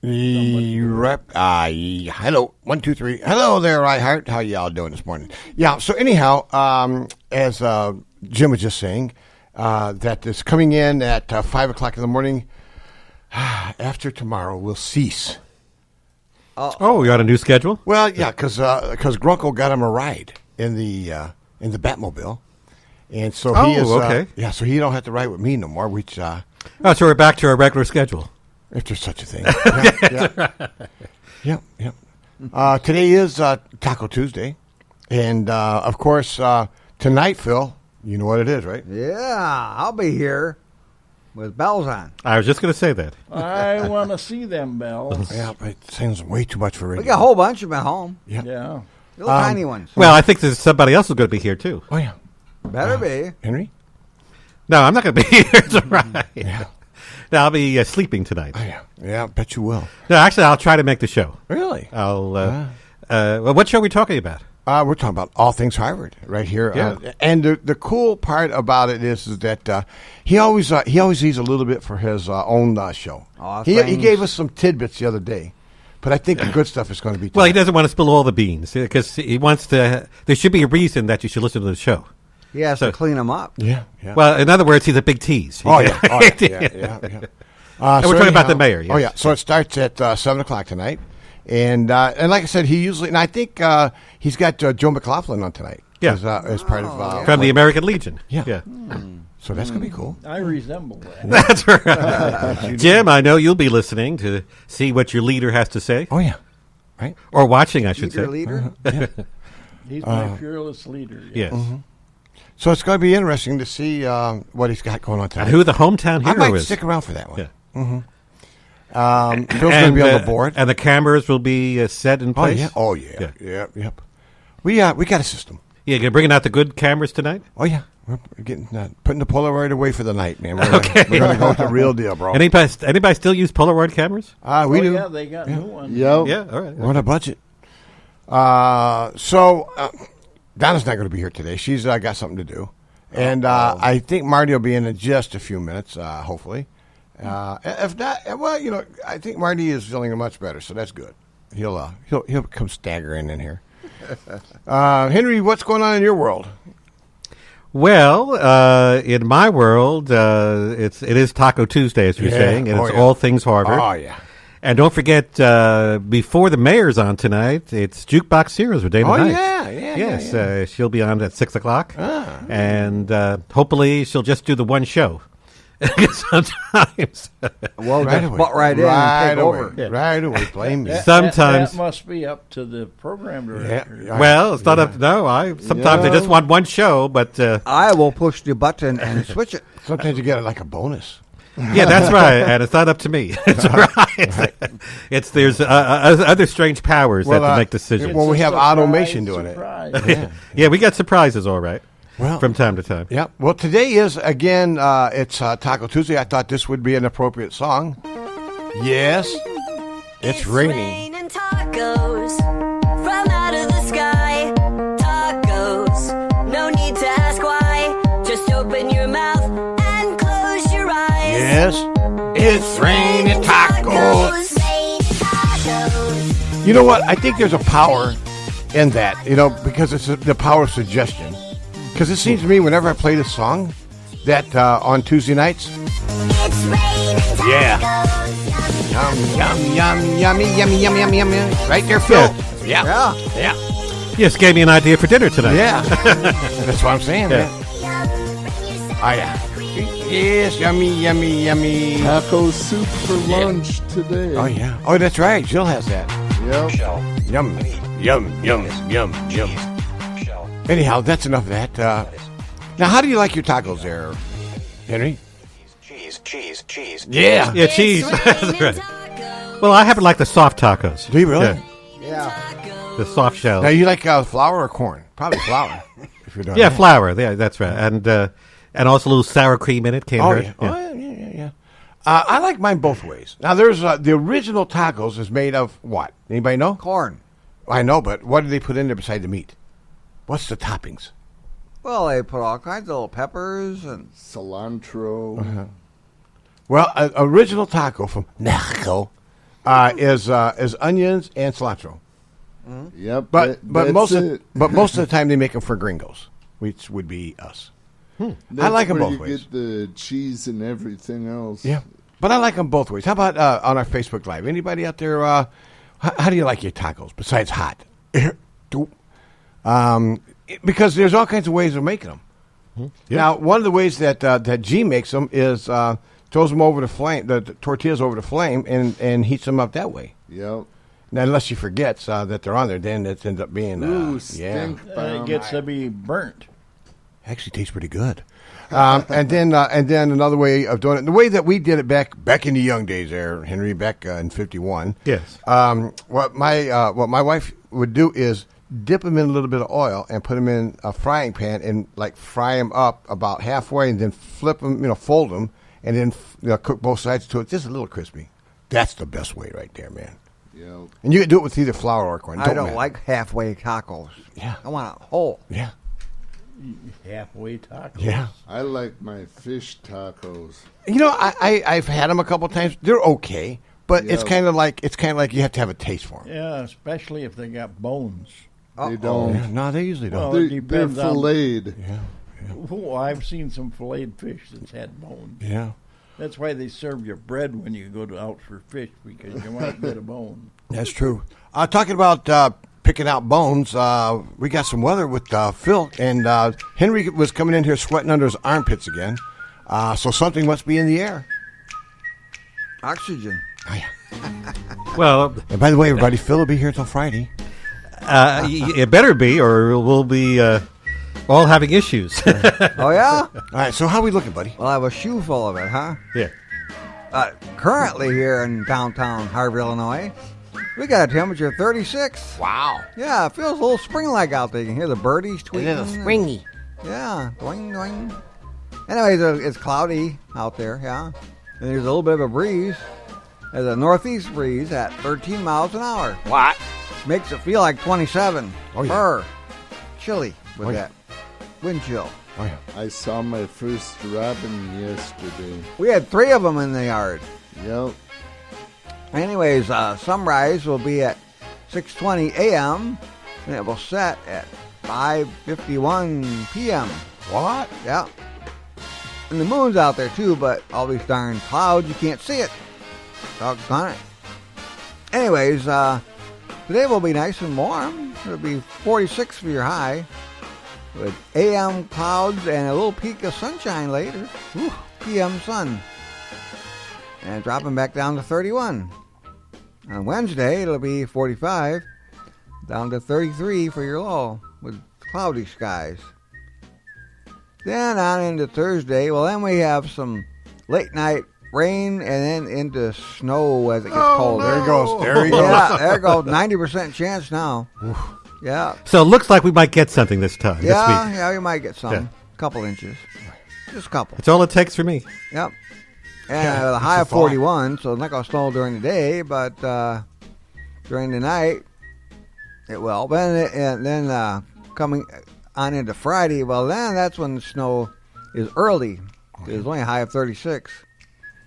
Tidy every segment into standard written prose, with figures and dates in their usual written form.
Hello, 1, 2, 3. Hello there, Heart. How y'all doing this morning? Yeah. So anyhow, as Jim was just saying, that is coming in at 5:00 in the morning. After tomorrow, will cease. Oh, you got a new schedule? Well, yeah, because Grunkle got him a ride in the Batmobile, and so he is okay. So he don't have to ride with me no more. Which so we're back to our regular schedule. if there's such a thing. Yeah. Today is Taco Tuesday, and of course tonight, Phil, you know what it is, right? Yeah, I'll be here with bells on. I was just going to say that. I want to see them bells. Yeah, but it sounds way too much for radio. We got a whole bunch of them at home. Yeah. Little tiny ones. Well, I think there's somebody else who's going to be here, too. Oh yeah, Better be. Henry. No, I'm not going to be here. It's right. Yeah. No, I'll be sleeping tonight. Oh yeah. Bet you will. No, actually, I'll try to make the show. Really? Well, what show are we talking about? We're talking about all things Harvard right here. Yeah. And the cool part about it is that he always sees a little bit for his own show. He gave us some tidbits the other day, but I think the good stuff is going to be. Well, he doesn't want to spill all the beans because he wants to. There should be a reason that you should listen to the show. He has to clean them up. Yeah. Well, in other words, he's a big tease. Yeah. And we're talking about the mayor. Yes. Oh yeah. So it starts at 7:00 tonight, and like I said, he usually, and I think he's got Joe McLaughlin on tonight. Yeah. As part of From the American Legion. Yeah. So that's gonna be cool. I resemble that. That's right. Jim, I know you'll be listening to see what your leader has to say. Oh yeah. Right. Or watching, I should say. Leader. He's my fearless leader. Yes. Mm-hmm. So it's going to be interesting to see what he's got going on tonight. And who the hometown hero I might is. stick around for that one. Yeah. Phil's going to be on the board. And the cameras will be set in place. Oh yeah. Yep. We got a system. Yeah, you're bringing out the good cameras tonight? Oh yeah, we're getting putting the Polaroid away for the night, man. We're going to go with the real deal, bro. Anybody still use Polaroid cameras? We do. Yeah, they got new ones. Yep. Yeah, all right. We're on a budget. So Donna's not going to be here today. She's got something to do. And I think Marty will be in just a few minutes, hopefully. If not, well, I think Marty is feeling much better, so that's good. He'll come staggering in here. Henry, what's going on in your world? Well, in my world, it is Taco Tuesday, as you're saying, and it's all things Harvard. Oh yeah. And don't forget, before the mayor's on tonight, it's Jukebox Heroes with Dana Knight. Yes, she'll be on at 6:00, and hopefully she'll just do the one show. Sometimes, Well, Right just away. butt right in and take over. Right away. Blame me. Sometimes- that must be up to the program director. Yeah. well, it's not up. No, sometimes I just want one show, but I will push the button and switch it. Sometimes you get it like a bonus. yeah, that's right, and it's not up to me. It's right. It's there's other strange powers that make decisions. Well, we have automation doing it. Surprise. Yeah, we get surprises, all right. Well, from time to time. Yeah. Well, today is again. It's Taco Tuesday. I thought this would be an appropriate song. Yes, it's raining. Raining tacos from out of the sky. Tacos, no need to ask why. Just open your mouth and close your eyes. Yes, it's raining tacos. Rain tacos. You know what? I think there's a power in that. Because it's the power of suggestion. Because it seems to me, whenever I play this song, that on Tuesday nights, It's raining tacos. yummy. Right there, Phil. Yeah. Yes, gave me an idea for dinner tonight. Yeah. That's what I'm saying, man. Oh, yeah. Yes, yummy. Taco soup for lunch today. Oh, yeah. Oh, that's right. Jill has that. Yep. Yum. Anyhow, that's enough of that. Now, how do you like your tacos there, Henry? Cheese. Yeah. Yeah, cheese. That's right. Well, I happen to like the soft tacos. Do you really? Yeah. The soft shells. Now, you like flour or corn? Probably flour. If you're doing Yeah, that. flour. Yeah, that's right. And also a little sour cream in it. Can't Oh, hurt. yeah. I like mine both ways. Now, there's the original tacos is made of what? Anybody know? Corn. I know, but what do they put in there beside the meat? What's the toppings? Well, they put all kinds of little peppers and Cilantro. Well, an original taco from Mexico is onions and cilantro. Yep. But that's most it. of the time they make them for gringos, which would be us. I like them where both you ways. get the cheese and everything else. Yeah, but I like them both ways. How about on our Facebook Live? Anybody out there? How do you like your tacos besides hot? Because there's all kinds of ways of making them. Yeah. Now, one of the ways that G makes them is throws them over the flame, the tortillas over the flame, and heats them up that way. Yep. Now, unless she forgets that they're on there, then it ends up being Stink It bomb. gets to be burnt. Actually tastes pretty good. And then another way of doing it, the way that we did it back in the young days there, Henry, back in 51. Yes. What my wife would do is dip them in a little bit of oil and put them in a frying pan and like fry them up about halfway and then flip them, fold them and then cook both sides to it just a little crispy. That's the best way right there, man. Yep. And you can do it with either flour or corn. I don't matter. like halfway tacos. Yeah. I want a whole. Yeah. Halfway tacos. Yeah. I like my fish tacos. I've had them a couple of times. They're okay, but it's Yeah. kind of like you have to have a taste for them. Yeah, especially if they got bones. They don't. Yeah, no, they usually don't. Well, They're, it they're depends on- filleted. Oh, I've seen some filleted fish that's had bones. Yeah. That's why they serve you bread when you go out for fish, because you might get a bone. That's true. Talking about picking out bones, we got some weather with Phil, and Henry was coming in here sweating under his armpits again. So something must be in the air. Oxygen. Oh, yeah. Well, And by the way, everybody, Phil will be here until Friday. it better be, or we'll be all having issues. Oh, yeah? All right, so how we looking, buddy? Well, I have a shoe full of it, huh? Yeah. Currently here in downtown Harvey, Illinois, we got a temperature of 36. Wow. Yeah, it feels a little spring-like out there. You can hear the birdies tweeting. springy. Yeah, doing, doing. Anyways, it's cloudy out there, yeah. And there's a little bit of a breeze. There's a northeast breeze at 13 miles an hour. What? Makes it feel like 27. Oh, yeah. Brr. Chilly with Oh, yeah. that wind chill. Oh, yeah. I saw my first robin yesterday. We had 3 of them in the yard. Yep. Anyways, sunrise will be at 6:20 a.m. and it will set at 5:51 p.m. What? Yeah. And the moon's out there too, but all these darn clouds, you can't see it. Doggone it. Anyways, today will be nice and warm. It'll be 46 for your high with AM clouds and a little peak of sunshine later. Whew, PM sun. And dropping back down to 31. On Wednesday, it'll be 45, down to 33 for your low with cloudy skies. Then on into Thursday, well, then we have some late night rain and then into snow as it gets colder. There he goes. There he goes. Yeah, there goes. 90% chance now. Yeah. So it looks like we might get something this time, this Yeah, week. yeah, you might get some. Yeah. Couple inches. Just a couple. That's all it takes for me. Yep. And Yeah, the it's high a of fall. 41, so it's not going to snow during the day, but during the night, it will. Then coming on into Friday, well, then that's when the snow is early. There's only a high of 36.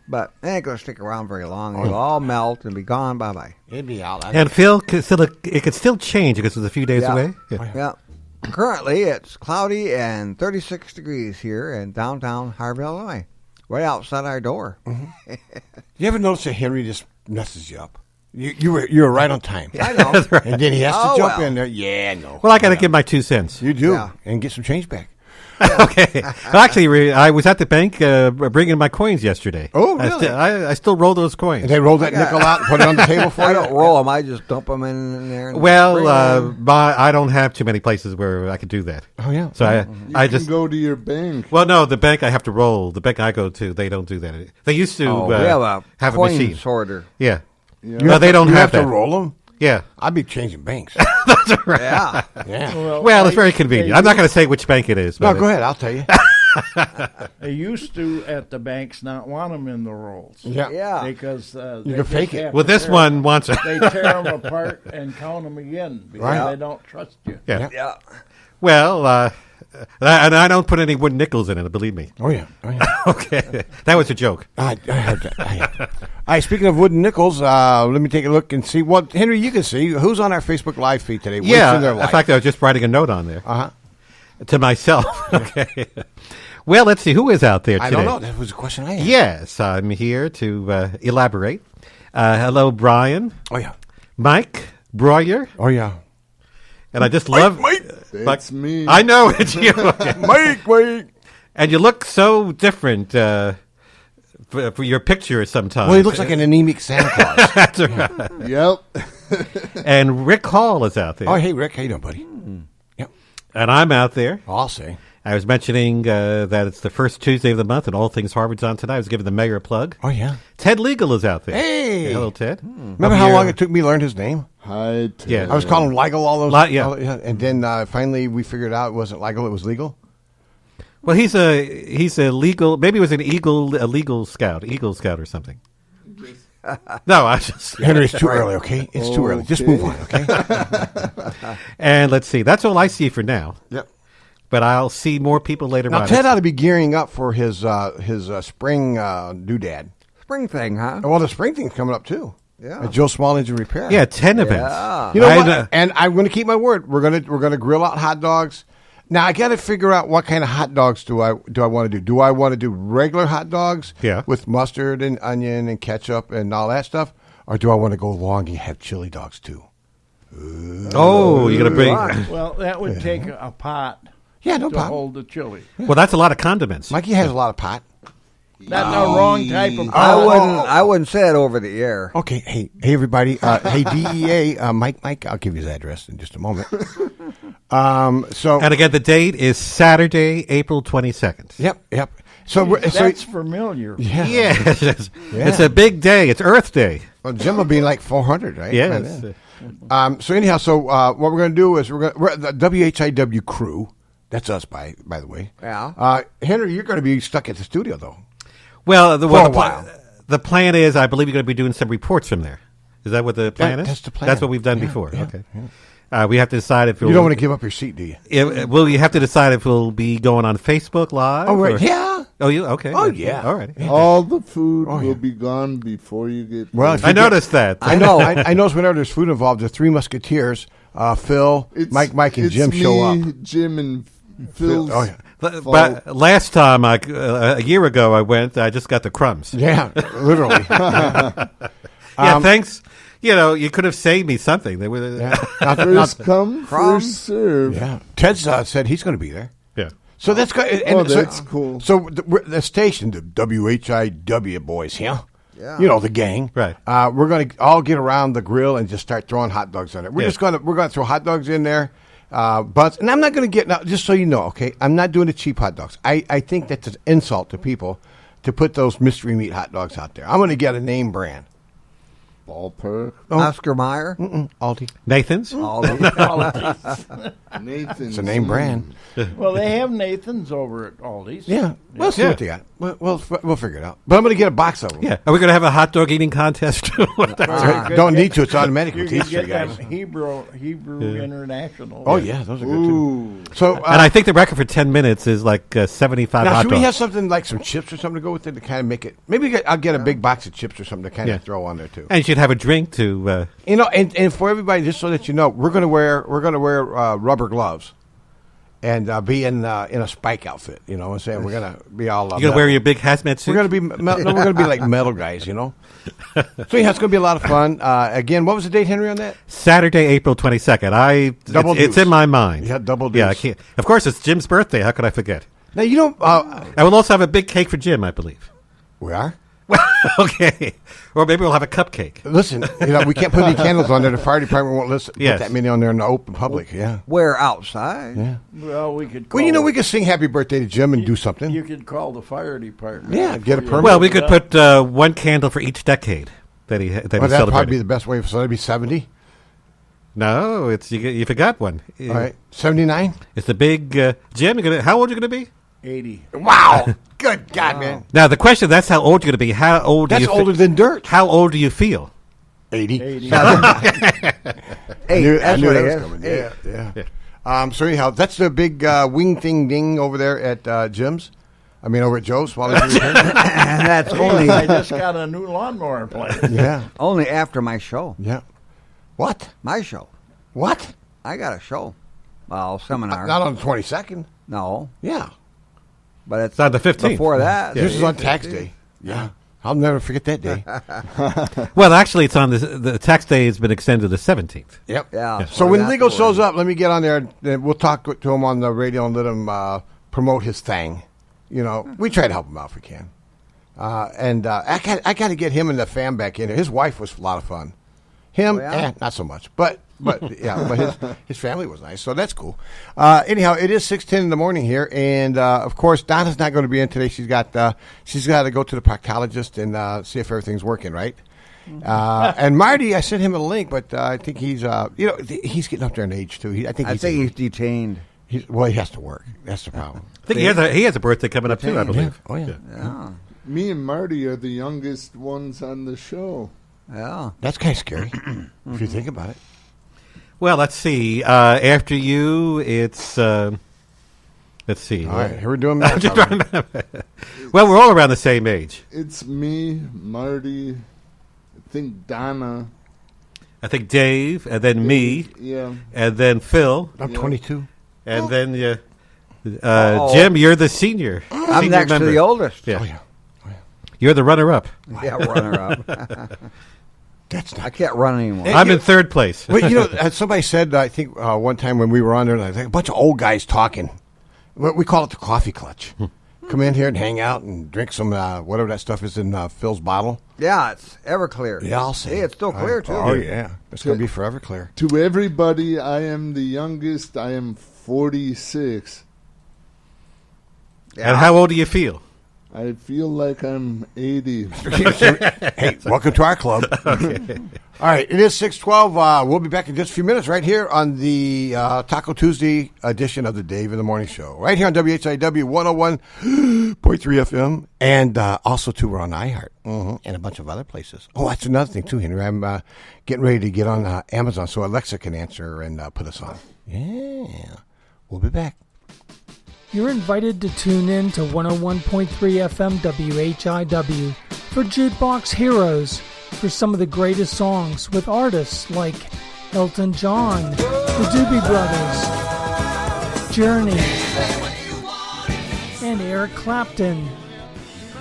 But it ain't going to stick around very long. It'll all melt and be gone. Bye-bye. It'd be all right. And Phil, it could still change because it's a few days Yeah. away. Yeah. Yeah. Currently, it's cloudy and 36 degrees here in downtown Harvey, Illinois. Right outside our door. You ever notice that Henry just messes you up? You were right on time. I know. And then he has to Oh, jump well. in there. Yeah, no. Well, I got to give my 2 cents. You do. Yeah. And get some change back. Okay. Well, actually, I was at the bank bringing my coins yesterday. Oh, really? I still roll those coins. And they roll that nickel out and put it on the table for I you? don't roll them. I just dump them in there. And Well, bring 'em. I don't have too many places where I could do that. Oh, yeah. So You I can just go to your bank. well, no, the bank I have to roll. The bank I go to, they don't do that. They used to we have a have a coin machine. sorter. Yeah. Yeah. No, they don't you have to that. roll them? Yeah. I'd be changing banks. Yeah. Yeah. Well, it's very convenient. I'm not going to say which bank it is. No, but go ahead. I'll tell you. They used to, at the banks, not want them in the rolls. Yeah. Yeah. Because You they can just fake it. have Well, to this tear one wants it. They tear them apart and count them again because Right. they don't trust you. Yeah. Yeah. Well, And I don't put any wooden nickels in it, believe me. Oh, yeah. Okay. That was a joke. I heard that. All right, speaking of wooden nickels, let me take a look and see what, Henry, you can see who's on our Facebook Live feed today. What's in their In life? fact, I was just writing a note on there. Uh-huh. To myself. Okay. Well, let's see who is out there today. I don't know. That was a question I had. Yes, I'm here to elaborate. Hello, Brian. Oh, yeah. Mike Breuer. Oh, yeah. And I just love... That's me. I know it's you. Mike. And you look so different for your picture sometimes. Well, he looks like an anemic Santa Claus. That's right. Yep. And Rick Hall is out there. Oh, hey, Rick. How you doing, buddy? Yep. And I'm out there. I'll say. I was mentioning that it's the first Tuesday of the month, and All Things Harvard's on tonight. I was giving the mayor a plug. Oh, yeah. Ted Legal is out there. Hey. Hello, Ted. Remember how long it took me to learn his name? Hi, Ted. Yeah. I was calling him Legal all those. Yeah. And then finally we figured out it wasn't Legal, it was legal. Well, he's a legal. Maybe it was a legal scout, Eagle Scout or something. No, I just Henry, it's too early. Okay, it's too early. Just move on. Okay. And let's see. That's all I see for now. Yep. But I'll see more people later Now on. Ted ought to be gearing up for his spring doodad. Spring thing, huh? Well, the spring thing's coming up too. Yeah. At Joe Small Engine Repair. Yeah, 10 events. Yeah. You know what? And I'm going to keep my word. We're gonna grill out hot dogs. Now I got to figure out what kind of hot dogs do I want to do. Do I want to do regular hot dogs? Yeah. With mustard and onion and ketchup and all that stuff, or do I want to go long and have chili dogs too? Oh, you're going to bring. Well, that would take a pot Yeah, no to problem. hold the chili. Well, that's a lot of condiments. Mikey has a lot of pot. That's the wrong type of I wouldn't say it over the air. Okay, hey everybody. Hey DEA, Mike, I'll give you his address in just a moment. So And again, the date is Saturday, April 22nd. Yep. So That's familiar. yeah. Yes, it's a big day. It's Earth Day. Well, Jim will be like 400, right? Yes. By then. So anyhow, what we're going to do is we're the WHIW crew. That's us, by the way. Yeah. Henry, you're going to be stuck at the studio though. Well, a while. The plan is, I believe you're going to be doing some reports from there. Is that what the plan is? That's the plan. That's what we've done before. Okay. We have to decide if You don't want to give up your seat, do you? Well, you have to decide if we'll be going on Facebook Live. Oh, right. or- Yeah. Oh, you okay? Oh, good. yeah. All right. All the food Oh, will yeah. be gone before you get Well, there. if I noticed that. I know. I notice whenever there's food involved, the Three Musketeers, Phil, Mike, and Jim show up. Jim and Phil. Oh, yeah. But last time, a year ago, I went. I just got the crumbs. Yeah, literally. Yeah, thanks. You know, you could have saved me something. They were. First come, first serve. Yeah. Ted said he's going to be there. Yeah. So that's good. That's cool. So the station, the WHIW boys, yeah? Yeah. You know, the gang. Right. We're going to all get around the grill and just start throwing hot dogs on it. We're going to throw hot dogs in there. Buns, and I'm not going to get, now, just so you know, okay, I'm not doing the cheap hot dogs. I think that's an insult to people to put those mystery meat hot dogs out there. I'm going to get a name brand. Ballpark. Oscar Mayer. Aldi. Nathan's. Nathan. It's a name brand. Well, they have Nathan's over at Aldi's. Yeah. We'll see what they got. We'll figure it out. But I'm going to get a box of them. Yeah. Are we going to have a hot dog eating contest? Don't need to. It's automatic You with can these three get guys. them Hebrew International. Oh, yeah. Those are good, too. So, And I think the record for 10 minutes is like 75 now, hot should dogs. we have something like some chips or something to go with it to kind of make it? Maybe I'll get a big box of chips or something to kind of throw on there too. And you should have a drink to. You know, and for everybody, just so that you know, we're gonna wear rubber gloves, and be in a Spike outfit. You know what I'm saying? We're gonna be all. You're gonna wear your big hazmat suit. We're gonna be we're gonna be like metal guys. You know. So yeah, it's gonna be a lot of fun. Again, what was the date, Henry, on that? Saturday, April 22nd. It's in my mind. Yeah, double deuce. Yeah, I can't. Of course, it's Jim's birthday. How could I forget? Now you don't. I will also have a big cake for Jim, I believe. We are. Okay. Or maybe we'll have a cupcake. Listen, we can't put any candles on there. The fire department won't put Yes. that many on there in the open public. Yeah. We're outside. Yeah. Well, we could. Call Well, we could sing "Happy Birthday" to Jim and do something. You could call the fire department. Yeah, get a before you permit. Well, we load could it up. put one candle for each decade that he Well, he that'd celebrated. probably be the best way. So that'd be 70. No, it's you forgot one. All right, 79. It's the big Jim. How old are you going to be? 80. Wow, good God, man. Now the question: that's how old you're going to be. How old? That's do you older than dirt. How old do you feel? 80. 80. Hey, that's what it is. Yeah. So anyhow, that's the big wing thing ding over there at Jim's. I mean, over at Joe's. While and that's only I just got a new lawnmower playing. Yeah. only after my show. Yeah. What? My show. What? I got a show. Well, seminar. Not on the 22nd. No, Yeah. but it's on the 15th. Before that, This is on tax day. Yeah. I'll never forget that day. Well, actually, it's on the tax day has been extended to the 17th. Yep. Yeah. So when that's Legal the shows word. up, let me get on there. And we'll talk to him on the radio and let him promote his thing. You know, we try to help him out if we can. I got to get him and the fam back in here. His wife was a lot of fun. Him, Oh, yeah? not so much. But yeah, but his family was nice, so that's cool. Anyhow, it is 6:10 in the morning here, and of course Donna's not going to be in today. She's got to go to the proctologist and see if everything's working right. And Marty, I sent him a link, but I think he's he's getting up there in age too. I think he's detained. He has to work. That's the problem. I think he has a birthday coming up too, I believe. Oh yeah. Yeah. Me and Marty are the youngest ones on the show. Yeah. That's kind of scary if you think about it. Well, let's see. After you, it's let's see. All right, here we're doing that. Well, we're all around the same age. It's me, Marty, I think Donna. I think Dave, and then me, Yeah. and then Phil, I'm 22. and then Jim. You're the senior. I'm senior next member. to the oldest. Yeah. Oh yeah. You're the runner-up. Yeah, runner up. That's not. I can't run anymore. Hey, I'm in third place. But somebody said I think one time when we were on there, like a bunch of old guys talking. We call it the coffee clutch. Come in here and hang out and drink some whatever that stuff is in Phil's bottle. Yeah, it's Everclear. Yeah, I'll say. Hey, it's still clear too. Oh yeah, it's going to be forever clear. To everybody, I am the youngest. I am 46. Yeah. And how old do you feel? I feel like I'm 80. Hey, welcome to our club. All right, it is 6:12. We'll be back in just a few minutes right here on the Taco Tuesday edition of the Dave in the Morning Show. Right here on WHIW 101.3 FM. And also, too, we're on iHeart and a bunch of other places. Oh, that's another thing, too, Henry. I'm getting ready to get on Amazon so Alexa can answer and put us on. Yeah. We'll be back. You're invited to tune in to 101.3 FM WHIW for Jukebox Heroes for some of the greatest songs with artists like Elton John, the Doobie Brothers, Journey, and Eric Clapton.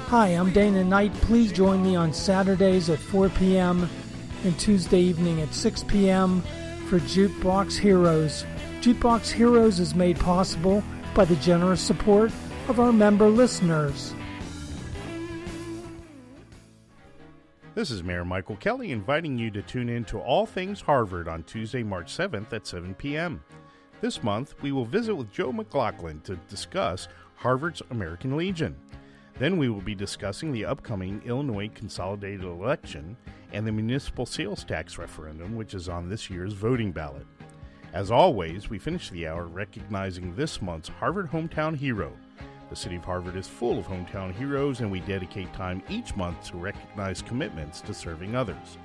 Hi, I'm Dana Knight. Please join me on Saturdays at 4 p.m. and Tuesday evening at 6 p.m. for Jukebox Heroes. Jukebox Heroes is made possible by the generous support of our member listeners. This is Mayor Michael Kelly inviting you to tune in to All Things Harvard on Tuesday, March 7th at 7 p.m. This month, we will visit with Joe McLaughlin to discuss Harvard's American Legion. Then we will be discussing the upcoming Illinois consolidated election and the municipal sales tax referendum, which is on this year's voting ballot. As always, we finish the hour recognizing this month's Harvard Hometown Hero. The city of Harvard is full of hometown heroes, and we dedicate time each month to recognize commitments to serving others.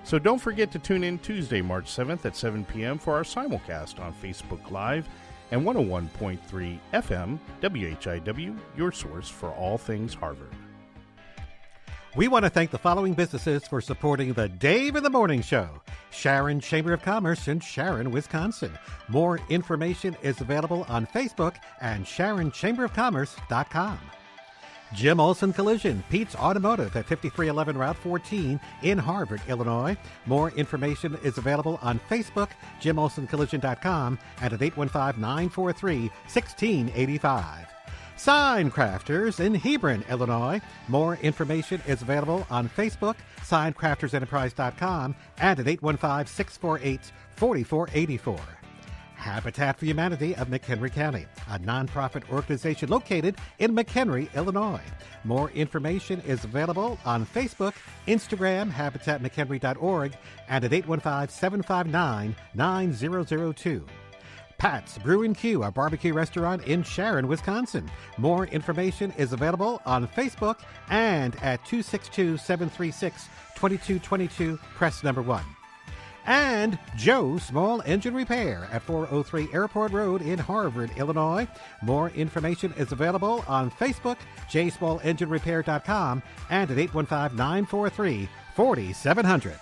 So don't forget to tune in Tuesday, March 7th at 7 p.m. for our simulcast on Facebook Live and 101.3 FM WHIW, your source for all things Harvard. We want to thank the following businesses for supporting the Dave in the Morning Show. Sharon Chamber of Commerce in Sharon, Wisconsin. More information is available on Facebook and SharonChamberofCommerce.com. Jim Olson Collision, Pete's Automotive at 5311 Route 14 in Harvard, Illinois. More information is available on Facebook, JimOlsonCollision.com, and at 815-943-1685. Sign Crafters in Hebron, Illinois. More information is available on Facebook, signcraftersenterprise.com, and at 815-648-4484. Habitat for Humanity of McHenry County, a nonprofit organization located in McHenry, Illinois. More information is available on Facebook, Instagram, habitatmchenry.org, and at 815-759-9002. Pat's Brew and Q, a barbecue restaurant in Sharon, Wisconsin. More information is available on Facebook and at 262-736-2222, press number 1. And Joe Small Engine Repair at 403 Airport Road in Harvard, Illinois. More information is available on Facebook, jsmallenginerepair.com, and at 815-943-4700.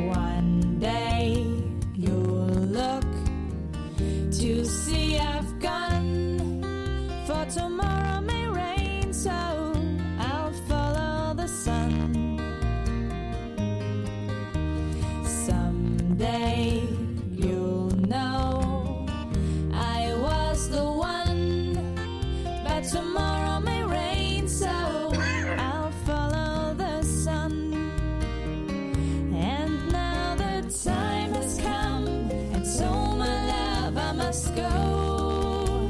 One day you'll look to see I've gone, for tomorrow may rain, so I'll follow the sun. Someday you'll know I was the one, but tomorrow may rain, so I'll follow the sun. And now the time has come, and so my love I must go.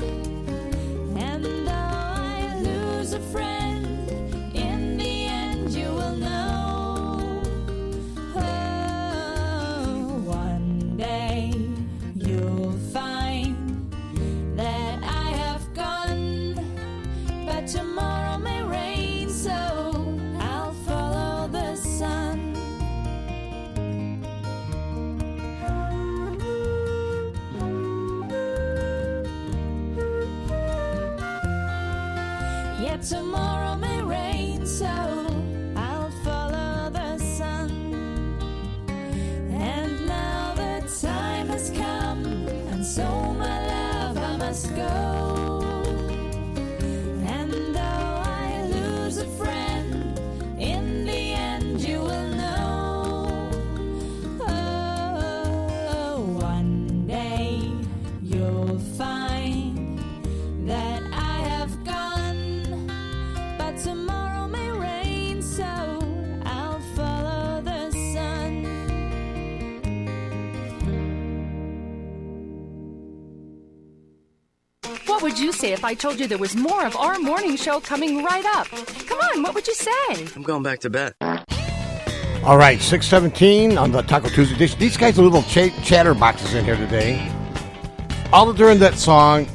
And though I lose a friend, in the end you will know. Oh, one day you'll find that I have gone, but tomorrow may rain, so I'll follow the sun. Yet tomorrow may rain, so I'll follow the sun. And now the time has come, and so my love I must go. And though I lose a friend, in the end you will know. Oh, one day you'll find that I have gone, but tomorrow may rain, so I'll follow the sun. What would you say if I told you there was more of our morning show coming right up? Come on, what would you say? I'm going back to bed. All right, 6:17 on the Taco Tuesday dish. These guys are little chatterboxes in here today. All during that song.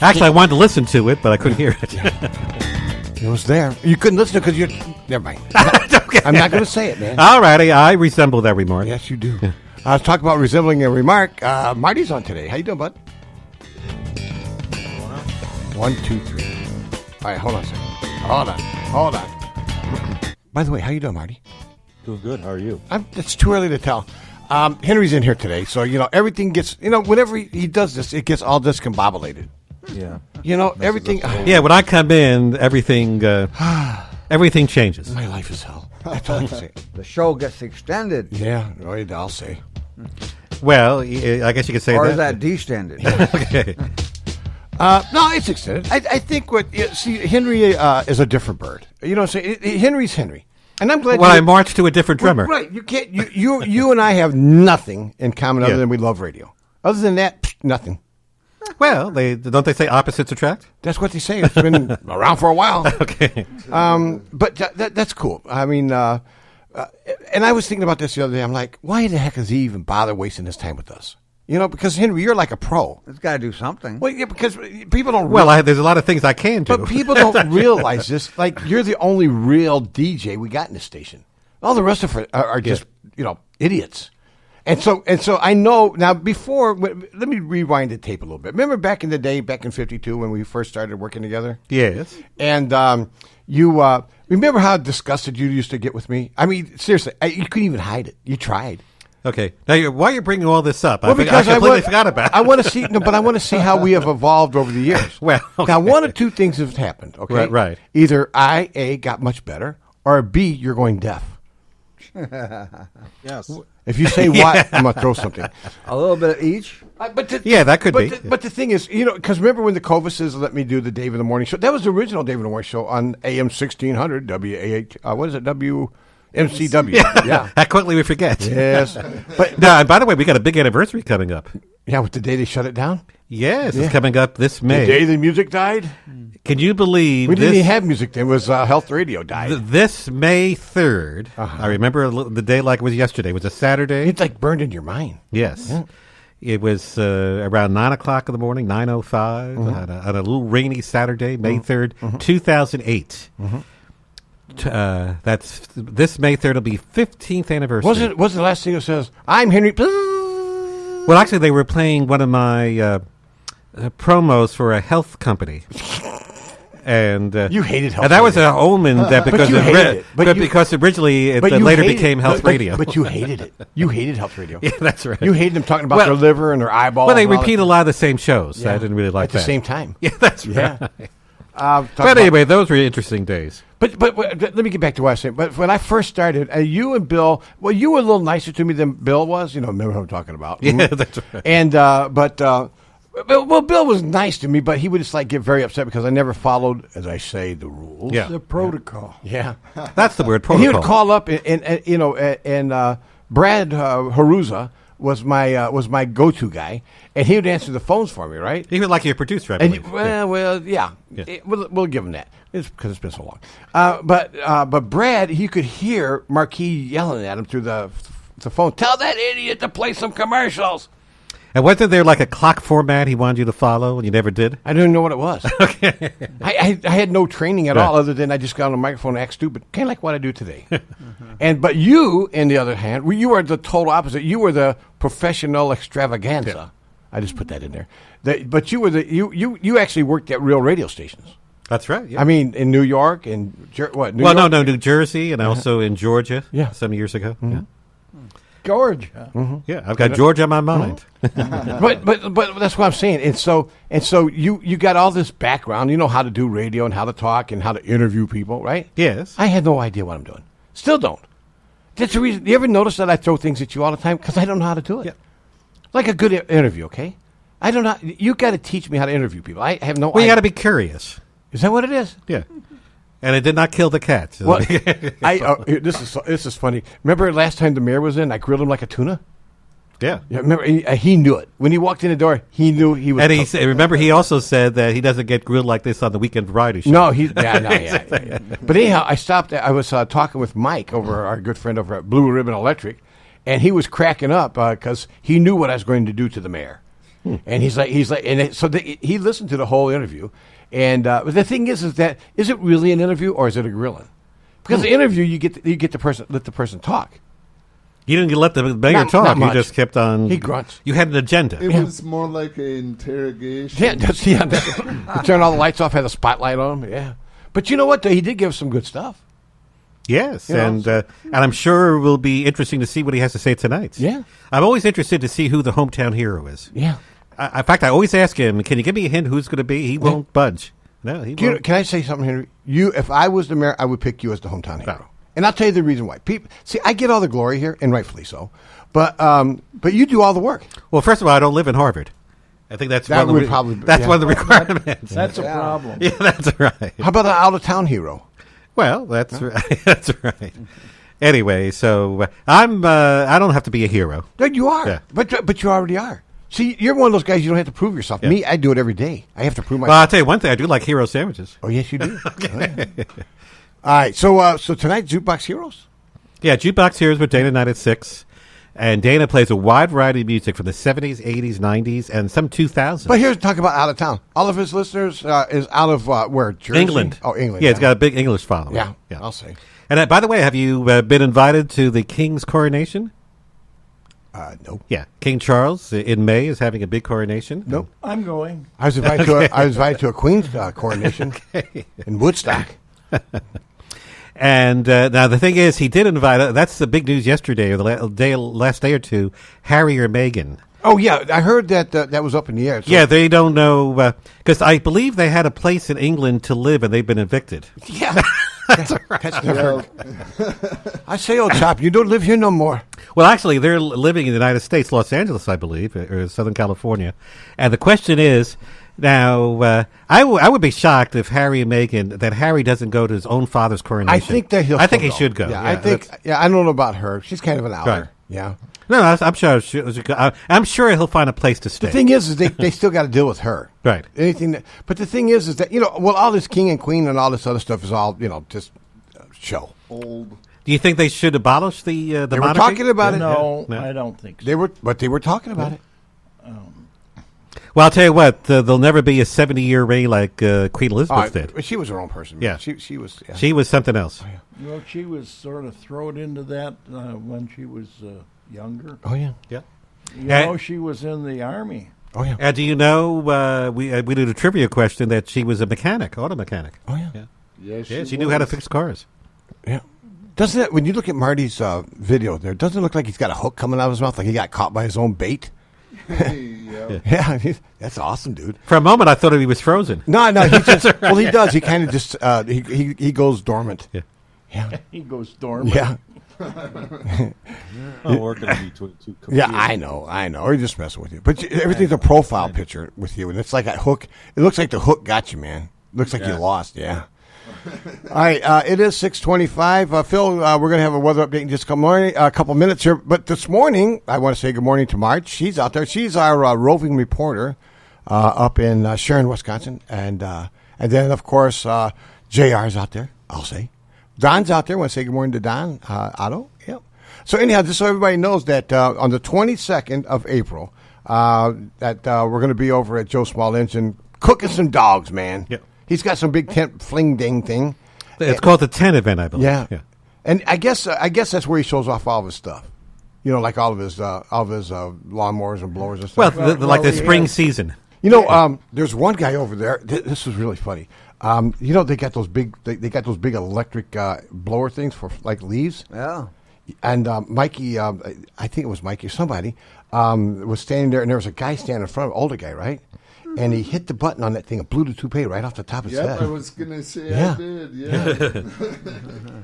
Actually, I wanted to listen to it, but I couldn't hear it. It was there. You couldn't listen to it because you're... Never mind. Okay. I'm not going to say it, man. All righty, I resemble that remark. Yes, you do. I was talking about resembling a remark. Marty's on today. How you doing, bud? 1, 2, 3. All right, hold on a second. Hold on. By the way, how you doing, Marty? Doing good. How are you? It's too early to tell. Henry's in here today, so, everything gets, whenever he does this, it gets all discombobulated. Yeah. Everything. Yeah, when I come in, everything changes. My life is hell. That's all I can say. The show gets extended. Yeah, I'll say. Well, I guess you could say or that. Or is that destended? Okay. No, it's extended. I think Henry is a different bird. You know what I'm saying? Henry's Henry. And I'm glad. Well, I marched to a different drummer. Right. You can't. You and I have nothing in common other than we love radio. Other than that, nothing. Well, don't they say opposites attract? That's what they say. It's been around for a while. Okay. But that's cool. I mean, and I was thinking about this the other day. I'm like, why the heck does he even bother wasting his time with us? Because Henry, you're like a pro. It's got to do something. Well, yeah, because people don't. Well, there's a lot of things I can do, but people don't realize this. Like, you're the only real DJ we got in this station. All the rest of it are just idiots. And so I know now. Before, let me rewind the tape a little bit. Remember back in the day, back in '52, when we first started working together? Yes. And you remember how disgusted you used to get with me? I mean, seriously, you couldn't even hide it. You tried. Okay. Now, why are you bringing all this up? Well, because I completely forgot about it. I want to see, but I want to see how we have evolved over the years. Well, okay. Now, one of two things have happened. Okay, right. Either A, got much better, or B, you're going deaf. Yes. If you say what, I'm going to throw something. A little bit of each. That could be. But the thing is, because remember when the Covises let me do the Dave in the Morning show? That was the original Dave in the Morning show on AM 1600 WAH. What is it? WMCW. Yeah. How quickly we forget. Yes. But now, by the way, we got a big anniversary coming up. Yeah, with the day they shut it down. Yes, it's coming up this May. The day the music died. Can you believe we didn't even have music then? It was Health Radio died. This May 3rd, I remember the day like it was yesterday. It was a Saturday. It's like burned in your mind. Yes. It was around 9 o'clock in the morning, 9:05, on a little rainy Saturday, May 3rd, 2008. That's this May 3rd will be 15th anniversary. Was the last thing that says, "I'm Henry"? Well, actually, they were playing one of my promos for a health company. And you hated health and that radio. was an omen that because because originally it later became health radio. But you hated it. You hated health radio. Yeah, that's right. You hated them talking about their liver and their eyeballs. Well, they repeat a lot of the same shows. Yeah. I didn't really like at that. the same time. Yeah, that's right. But anyway, those were interesting days. But let me get back to what I was saying. But when I first started, you and Bill, you were a little nicer to me than Bill was. Remember who I'm talking about? Yeah, that's right. And Bill was nice to me, but he would just get very upset because I never followed, as I say, the rules. Yeah. The protocol. Yeah, that's the word. Protocol. And he would call up, and Brad Haruza was my go-to guy, and he would answer the phones for me. Right? He was like your producer, I believe. Yeah. We'll give him that. It's because it's been so long. But Brad, he could hear Marquis yelling at him through the phone. Tell that idiot to play some commercials. And wasn't there a clock format he wanted you to follow and you never did? I didn't know what it was. Okay. I had no training at all other than I just got on the microphone and act stupid. Kind of like what I do today. But you, on the other hand, you were the total opposite. You were the professional extravaganza. Yeah. I just put that in there. But you were you actually worked at real radio stations. That's right. Yeah. I mean, in New York and New York? No, New Jersey and also in Georgia. Yeah. Some years ago. Mm-hmm. Yeah. Georgia. Mm-hmm. Yeah, I've got Georgia on my mind. but that's what I'm saying. And so you got all this background. You know how to do radio and how to talk and how to interview people, right? Yes. I had no idea what I'm doing. Still don't. That's the reason. You ever notice that I throw things at you all the time because I don't know how to do it? Yeah. Like a good interview, okay? I don't know. You got to teach me how to interview people. I have no idea. Well, you got to be curious. Is that what it is? Yeah. And it did not kill the cats. Well, this is funny. Remember last time the mayor was in, I grilled him like a tuna? Yeah. Remember, he knew it. When he walked in the door, he knew he was... And remember, he also said that he doesn't get grilled like this on the Weekend Variety Show. No, yeah. But anyhow, I was talking with Mike, our good friend over at Blue Ribbon Electric, and he was cracking up because he knew what I was going to do to the mayor. And he's like, he listened to the whole interview. And but the thing is that is it really an interview or is it a grilling? Because the interview you get let the person talk. You didn't let the mayor talk. You just kept on. He grunts. You had an agenda. It was more like an interrogation. Yeah. Turn all the lights off. Had a spotlight on him. Yeah. But you know what? He did give some good stuff. Yes, and I'm sure it will be interesting to see what he has to say tonight. Yeah. I'm always interested to see who the hometown hero is. Yeah. In fact, I always ask him, can you give me a hint who's going to be? He won't budge. No, he won't. Can I say something, Henry? If I was the mayor, I would pick you as the hometown hero. No. And I'll tell you the reason why. I get all the glory here, and rightfully so. But you do all the work. Well, first of all, I don't live in Harvard. I think that's one of the requirements. That's a problem. Yeah, that's right. How about an out-of-town hero? Well, that's right. That's right. Anyway, so I don't have to be a hero. You are. Yeah. But you already are. See, you're one of those guys you don't have to prove yourself. Yeah. Me, I do it every day. I have to prove myself. Well, I'll tell you one thing. I do like hero sandwiches. Oh, yes, you do. Okay. All right. So tonight, Jukebox Heroes? Yeah, Jukebox Heroes with Dana Knight at 6. And Dana plays a wide variety of music from the 70s, 80s, 90s, and some 2000s. But here's talk about out of town. All of his listeners is out of where? Jersey? England. Oh, England. Yeah, it's got a big English following. Yeah, I'll say. And by the way, have you been invited to the King's coronation? No. Yeah, King Charles in May is having a big coronation. Nope. I'm going. I was invited to a Queen's coronation in Woodstock. And now the thing is, he did invite. That's the big news yesterday or the last day or two. Harry or Meghan. Oh yeah, I heard that that was up in the air. So. Yeah, they don't know because I believe they had a place in England to live and they've been evicted. Yeah. That's never. I say, old chap, you don't live here no more. Well, actually, they're living in the United States, Los Angeles, I believe, or Southern California. And the question is, now, I would be shocked if Harry and Meghan, that Harry doesn't go to his own father's coronation. I think that I think he should go. Yeah, I think. Yeah, I don't know about her. She's kind of an outer. Right. Yeah. No, I'm sure. I'm sure he'll find a place to stay. The thing is they still got to deal with her. Right. But the thing is that all this king and queen and all this other stuff is all just show. Old. Do you think they should abolish the monarchy? They were talking about it. No, I don't think so. They were talking about it. Well, I'll tell you what. There'll never be a 70-year reign like Queen Elizabeth did. She was her own person. Yeah, she was. Yeah. She was something else. Oh, yeah. Well, she was sort of thrown into that when she was younger. Oh yeah, yeah. You know, she was in the army. Oh yeah. And do you know we did a trivia question that she was a mechanic, auto mechanic. Oh yeah. Yeah, she knew how to fix cars. Yeah. Doesn't it, when you look at Marty's video there, doesn't it look like he's got a hook coming out of his mouth, like he got caught by his own bait? Yeah, that's awesome, dude. For a moment, I thought he was frozen. No, he just well, he does. He kind of just he goes dormant. Yeah, he goes dormant. Yeah. Working between two computers. Yeah, I know. We're just messing with you, but everything's a profile picture with you, and it's like a hook. It looks like the hook got you, man. Looks like you lost. Yeah. All right, it is 6:25. Phil, we're going to have a weather update in just a couple minutes here. But this morning, I want to say good morning to Marge. She's out there. She's our roving reporter up in Sharon, Wisconsin. And then, of course, JR's out there, I'll say. Don's out there. I want to say good morning to Don Otto. Yep. So anyhow, just so everybody knows that on the 22nd of April, that we're going to be over at Joe Small Engine cooking some dogs, man. Yep. He's got some big tent fling ding thing. It's called the tent event, I believe. Yeah. And I guess that's where he shows off all of his stuff. You know, like all of his lawnmowers and blowers and stuff. Well, like the spring season. You know, there's one guy over there. This is really funny. You know, they got those big big electric blower things for like leaves. Yeah. And Mikey, I think it was Mikey or somebody, was standing there, and there was a guy standing in front of an older guy, right? And he hit the button on that thing and blew the toupee right off the top of his head. I was going to say Yeah. I did, yeah.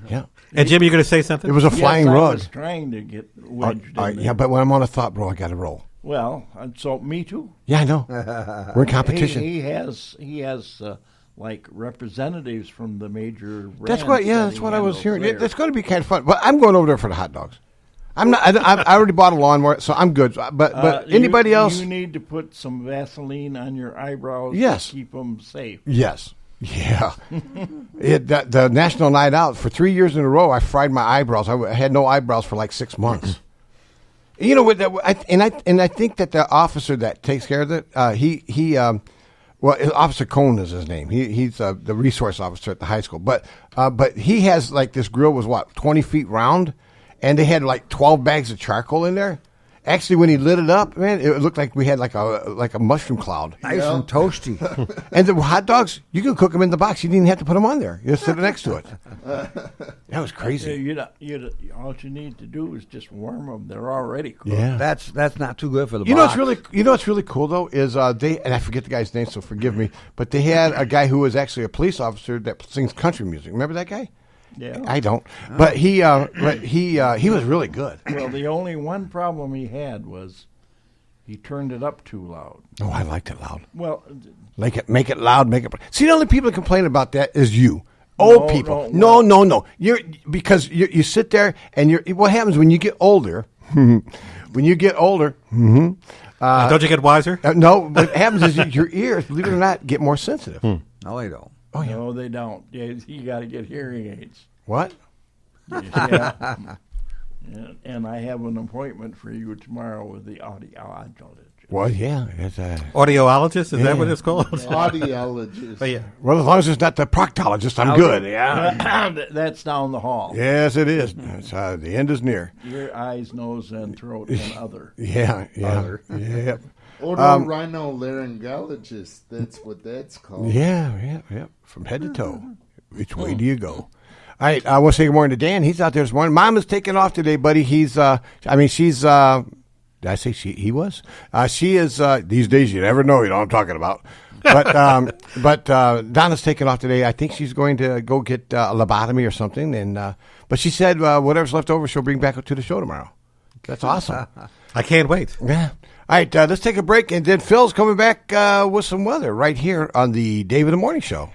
Yeah. And Jim, you're going to say something? It was a flying rug. I was trying to get wedged in there. Yeah, but when I'm on a thought, bro, I got to roll. Well, so me too. Yeah, I know. We're in competition. He has like representatives from the major brands. That's what. Yeah, that's what I was hearing. There. It's going to be kind of fun. But I'm going over there for the hot dogs. I'm not. I already bought a lawnmower, so I'm good. But anybody else? You need to put some Vaseline on your eyebrows. Yes. To keep them safe. Yes. Yeah. The National Night Out for 3 years in a row, I fried my eyebrows. I had no eyebrows for like 6 months. You know what? I think that the officer that takes care of it, Officer Cohn is his name. He's the resource officer at the high school. But he has like this grill was 20 feet round. And they had like 12 bags of charcoal in there. Actually, when he lit it up, man, it looked like we had like a mushroom cloud. Nice and toasty. And the hot dogs, you can cook them in the box. You didn't even have to put them on there. You just sit next to it. That was crazy. All you need to do is just warm them. They're already cooked. Yeah. That's not too good for the box. You know what's really cool though is they, and I forget the guy's name, so forgive me, but they had a guy who was actually a police officer that sings country music. Remember that guy? Yeah. I don't. But he was really good. Well, the only one problem he had was he turned it up too loud. Oh, I liked it loud. Well, make it loud, See, the only people that complain about that is you. Old people. No. Because you sit there and what happens when you get older? When you get older, don't you get wiser? No, what happens is your ears, believe it or not, get more sensitive. No, they don't. Oh, yeah. No, they don't. You got to get hearing aids. What? Yeah. And I have an appointment for you tomorrow with the audiologist. Well, yeah. It's audiologist? Is that what it's called? Audiologist. Oh, yeah. Well, as long as it's not the proctologist, I'm good. Yeah. That's down the hall. Yes, it is. It's, the end is near. Your eyes, nose, and throat and other. Yeah. Yep. Otorhinolaryngologist. That's what that's called. Yeah. From head to toe. Which way do you go? All right. I want to say good morning to Dan. He's out there this morning. Mom is taking off today, buddy. She's, did I say he was? She is, these days you never know, you know what I'm talking about. But Donna's taking off today. I think she's going to go get a lobotomy or something. But she said whatever's left over, she'll bring back to the show tomorrow. That's awesome. I can't wait. Yeah. All right, let's take a break, and then Phil's coming back with some weather right here on the Dave in the Morning Show.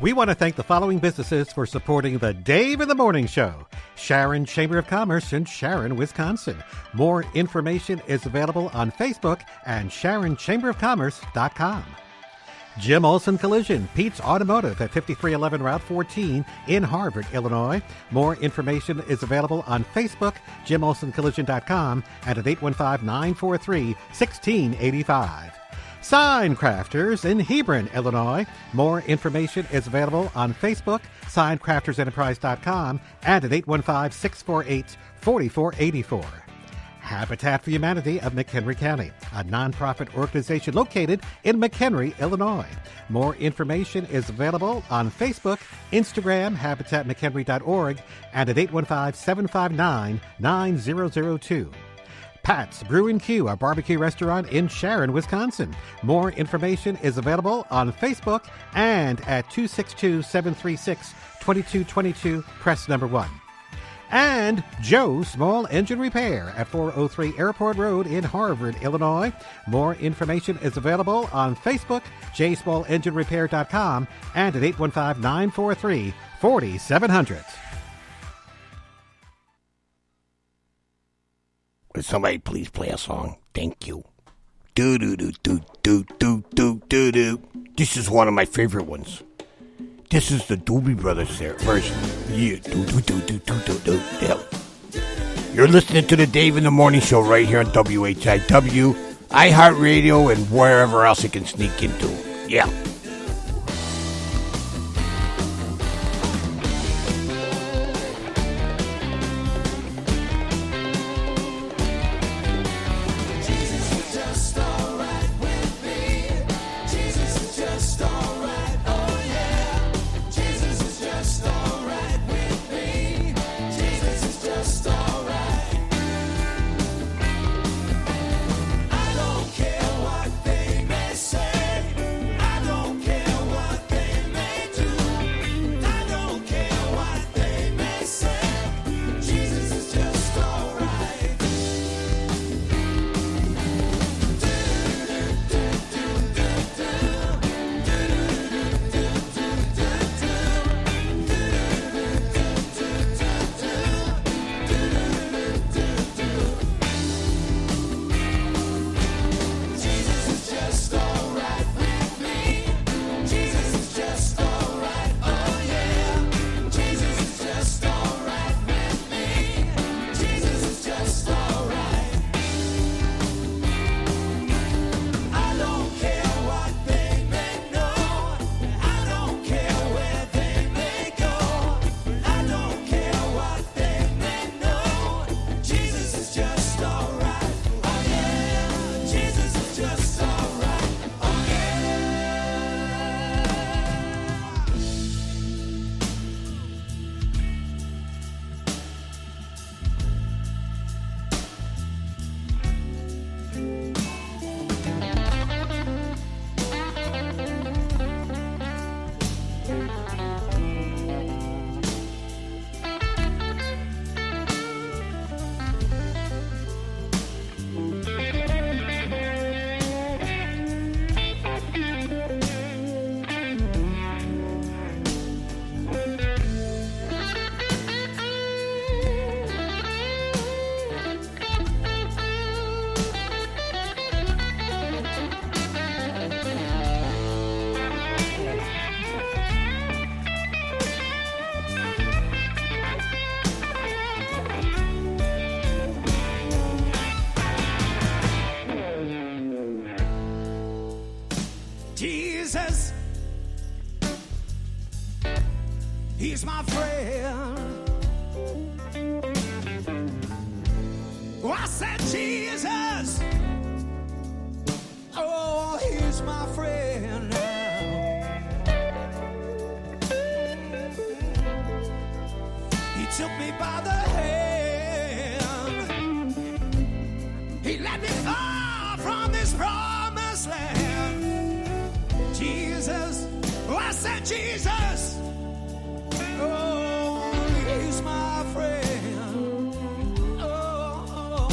We want to thank the following businesses for supporting the Dave in the Morning Show. Sharon Chamber of Commerce in Sharon, Wisconsin. More information is available on Facebook and SharonChamberofCommerce.com. Jim Olson Collision, Pete's Automotive at 5311 Route 14 in Harvard, Illinois. More information is available on Facebook, JimOlsonCollision.com, and at 815-943-1685. Sign Crafters in Hebron, Illinois. More information is available on Facebook, signcraftersenterprise.com, and at 815-648-4484. Habitat for Humanity of McHenry County, a nonprofit organization located in McHenry, Illinois. More information is available on Facebook, Instagram, habitatmchenry.org, and at 815-759-9002. Pat's Brew and Q, a barbecue restaurant in Sharon, Wisconsin. More information is available on Facebook and at 262-736-2222, press number 1. And Joe Small Engine Repair at 403 Airport Road in Harvard, Illinois. More information is available on Facebook, jsmallenginerepair.com, and at 815-943-4700. Would somebody please play a song? Thank you. Do do do do do do do do do. This is one of my favorite ones. This is the Doobie Brothers version. Yeah, do do do do do do do. Yeah. You're listening to the Dave in the Morning Show right here on WHIW, iHeartRadio, and wherever else you can sneak into. Yeah. Jesus, he's my friend. Oh, I said Jesus, oh, he's my friend now. He took me by the hand, he led me far from this promised land. Jesus, oh, I said Jesus, oh, he's my friend. Oh, oh.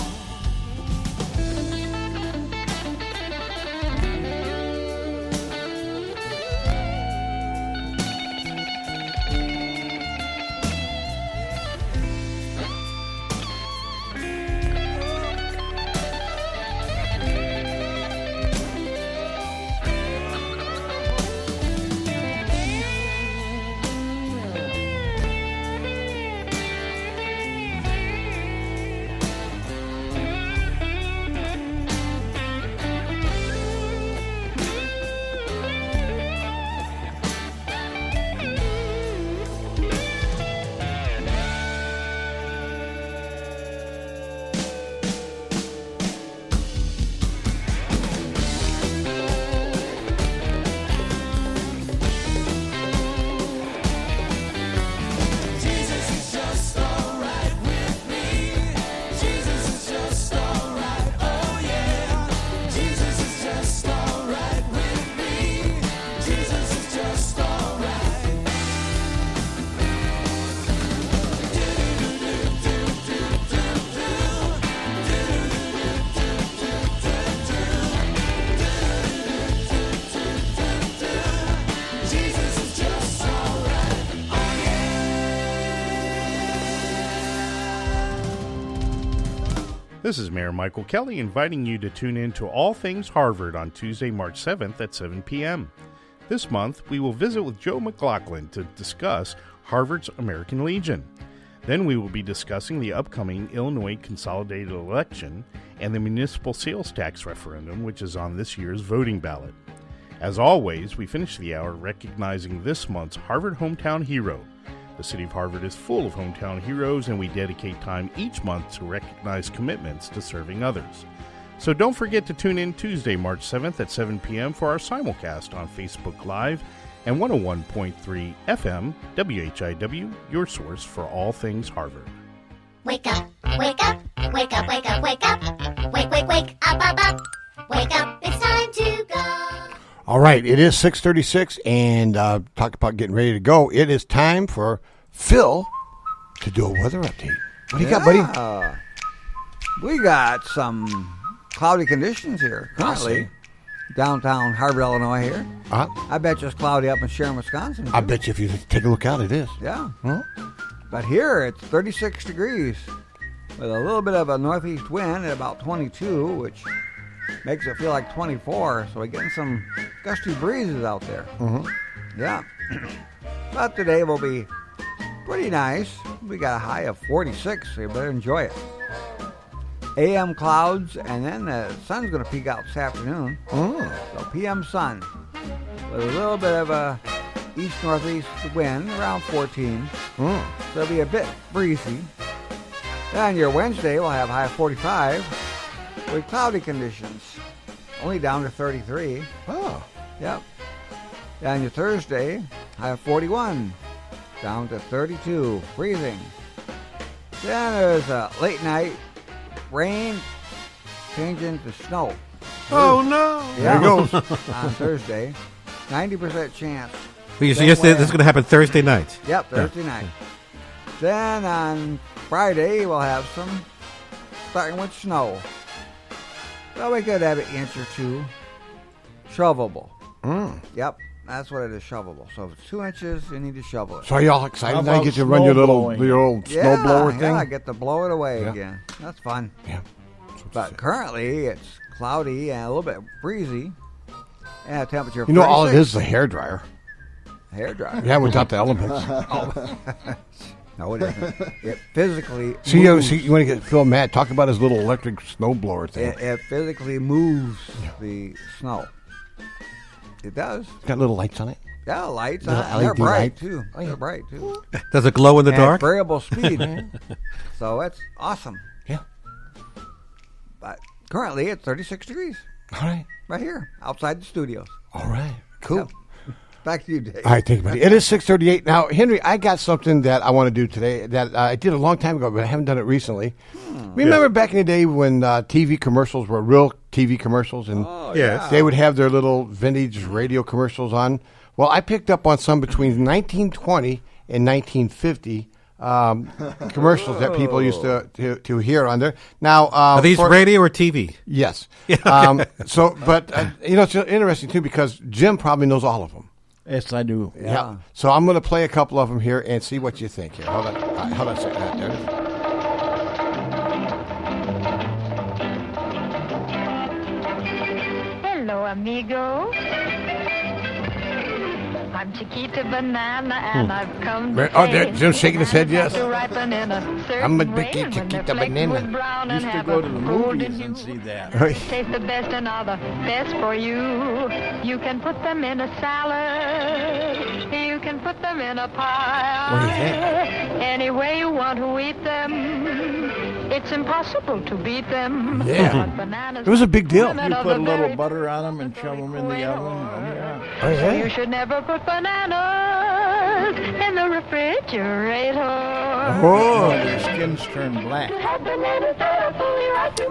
This is Mayor Michael Kelly inviting you to tune in to All Things Harvard on Tuesday, March 7th at 7 p.m. This month, we will visit with Joe McLaughlin to discuss Harvard's American Legion. Then we will be discussing the upcoming Illinois consolidated election and the municipal sales tax referendum, which is on this year's voting ballot. As always, we finish the hour recognizing this month's Harvard Hometown Hero. The city of Harvard is full of hometown heroes, and we dedicate time each month to recognize commitments to serving others. So don't forget to tune in Tuesday, March 7th at 7 p.m. for our simulcast on Facebook Live and 101.3 FM, WHIW, your source for all things Harvard. Wake up, wake up, wake up, wake up, wake up. Wake, wake, wake, up. Wake up, it's time to go. All right, it is 6:36, and talk about getting ready to go. It is time for Phil to do a weather update. What do you got, buddy? We got some cloudy conditions here currently. Downtown Harvard, Illinois here. I bet you it's cloudy up in Sharon, Wisconsin. I bet you if you take a look out, it is. Yeah. But here it's 36 degrees with a little bit of a northeast wind at about 22, which makes it feel like 24. So we're getting some gusty breezes out there. Yeah. But today will be pretty nice. We got a high of 46, so you better enjoy it. AM clouds, and then the sun's going to peek out this afternoon. So PM sun with a little bit of a east-northeast wind, around 14. So it'll be a bit breezy. Then your Wednesday will have high of 45 with cloudy conditions, only down to 33. Yep. Then your Thursday, high of 41, down to 32, freezing. Then there's a late night rain changing to snow. Oh, no. Yeah. There it goes. On Thursday. 90% chance. You suggested this is going to happen Thursday night. Yep, Thursday night. Then on Friday, we'll have some starting with snow. So we could have an inch or two shovelable. Yep, that's what it is, shovelable. So if it's 2 inches, you need to shovel it. So are y'all excited now you get to run your old snow blower thing? Yeah, I get to blow it away again. That's fun. Yeah. But currently, it's cloudy and a little bit breezy. And temperature. You know, all it is a hairdryer. Hairdryer? Yeah, without the elements. No, it isn't. It physically See, moves. you want to get Phil mad? Talk about his little electric snowblower thing. It physically moves the snow. It does. It's got little lights on it. Yeah, lights Little on it. They're LED bright, lights. too. They're bright, too. Does it glow in the And dark? variable speed. So it's awesome. Yeah. But currently, it's 36 degrees. All right. Right here, outside the studios. All right. Cool. Yep. Back to you, Dave. All right, thank you, buddy. It is 6:38 now. Henry, I got something that I want to do today that I did a long time ago, but I haven't done it recently. Remember back in the day when TV commercials were real TV commercials, and they would have their little vintage radio commercials on? Well, I picked up on some between 1920 and 1950 commercials that people used to hear on there. Now, are these radio or TV? Yes. Yeah, okay. But it's interesting too because Jim probably knows all of them. Yes, I do. Yeah. So I'm going to play a couple of them here and see what you think here. Hold on. Hold on a second. There it is. Hello, amigo. I'm Chiquita Banana, and I've come to Oh, there, Jim's shaking his head, yes. to ripen in a certain I'm a way, big and when Chiquita they're flaked Banana. with brown and Used to have go a to the golden movies hue. and see that. Taste the best and are the best for you. You can put them in a salad. You can put them in a pie. What do you think? Any way you want to eat them. It's impossible to beat them. Yeah. But bananas It was a big deal. women You are put a the little very butter on them and shove them in the oven. Oh, yeah. Oh, yeah. You should never put bananas in the refrigerator. Oh. Their skins turn black. What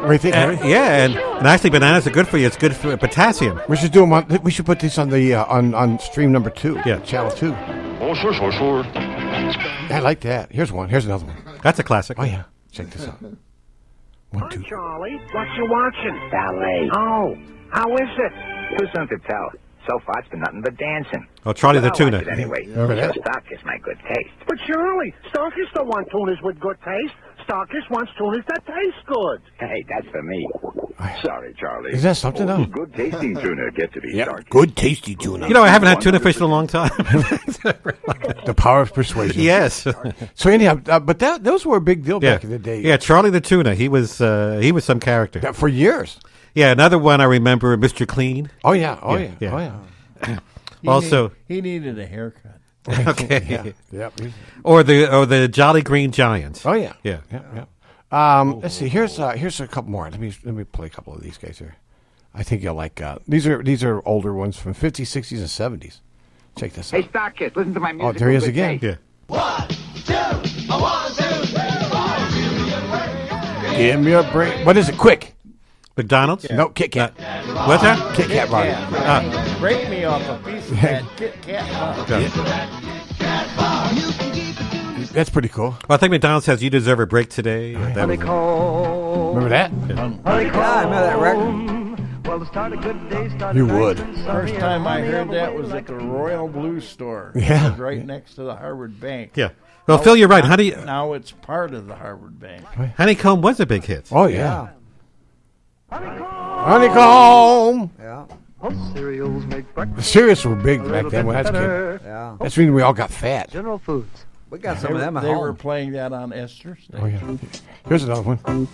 do you think, Henry? Yeah, and actually bananas are good for you. It's good for potassium. We should do them on, we should put this on the on stream number 2. Yeah. Channel 2. Oh, sure. I like that. Here's one. Here's another one. That's a classic. Oh, yeah. Check this out. 1, 2. Charlie, what you watching? Ballet. Oh, how is it? Too soon to tell. So far, it's been nothing but dancing. Oh, Charlie the But I'll Tuna. watch it anyway. Remember that? Your stock is my good taste. But Charlie, Starkers don't want tunas with good taste. Starkist wants tunas that taste good. Hey, that's for me. Sorry, Charlie. Is that something, though? Good tasting tuna get to be Starkist. Good tasty tuna. You know, I haven't had tuna fish in a long time. The power of persuasion. Yes. So anyhow, but those were a big deal back in the day. Yeah, Charlie the tuna. He was some character. Yeah, for years. Yeah, another one I remember, Mr. Clean. Oh yeah. Oh yeah. He needed a haircut. Okay. Yep. Or the Jolly Green Giants. Oh yeah. Yeah. Let's see. Here's a couple more. Let me play a couple of these guys here. I think you'll like. These are older ones from 50s, 60s, and 70s. Check this out. Hey, Starkist, listen to my music. Oh, there he is again. Yeah. 1, 2, 1, 2, 3, 4. Give me a break. What is it? Quick. McDonald's? No, Kit Kat. What's that? Kit Kat bar. Break me off a piece of that Kit Kat bar. That's pretty cool. Well, I think McDonald's has "You Deserve a Break Today." Remember that? Yeah, I remember that record. You would. First time I heard that was at the Royal Blue Store. Yeah. It was right next to the Harvard Bank. Yeah. Well, Phil, you're right. Now it's part of the Harvard Bank. Honeycomb was a big hit. Oh yeah. Honeycomb. Yeah. Cereals make breakfast. The cereals were big back then when I was a kid. Yeah. That's when we all got fat. General Foods. We got some of them at They home. were playing that on Esther Station. Oh yeah. Here's another one.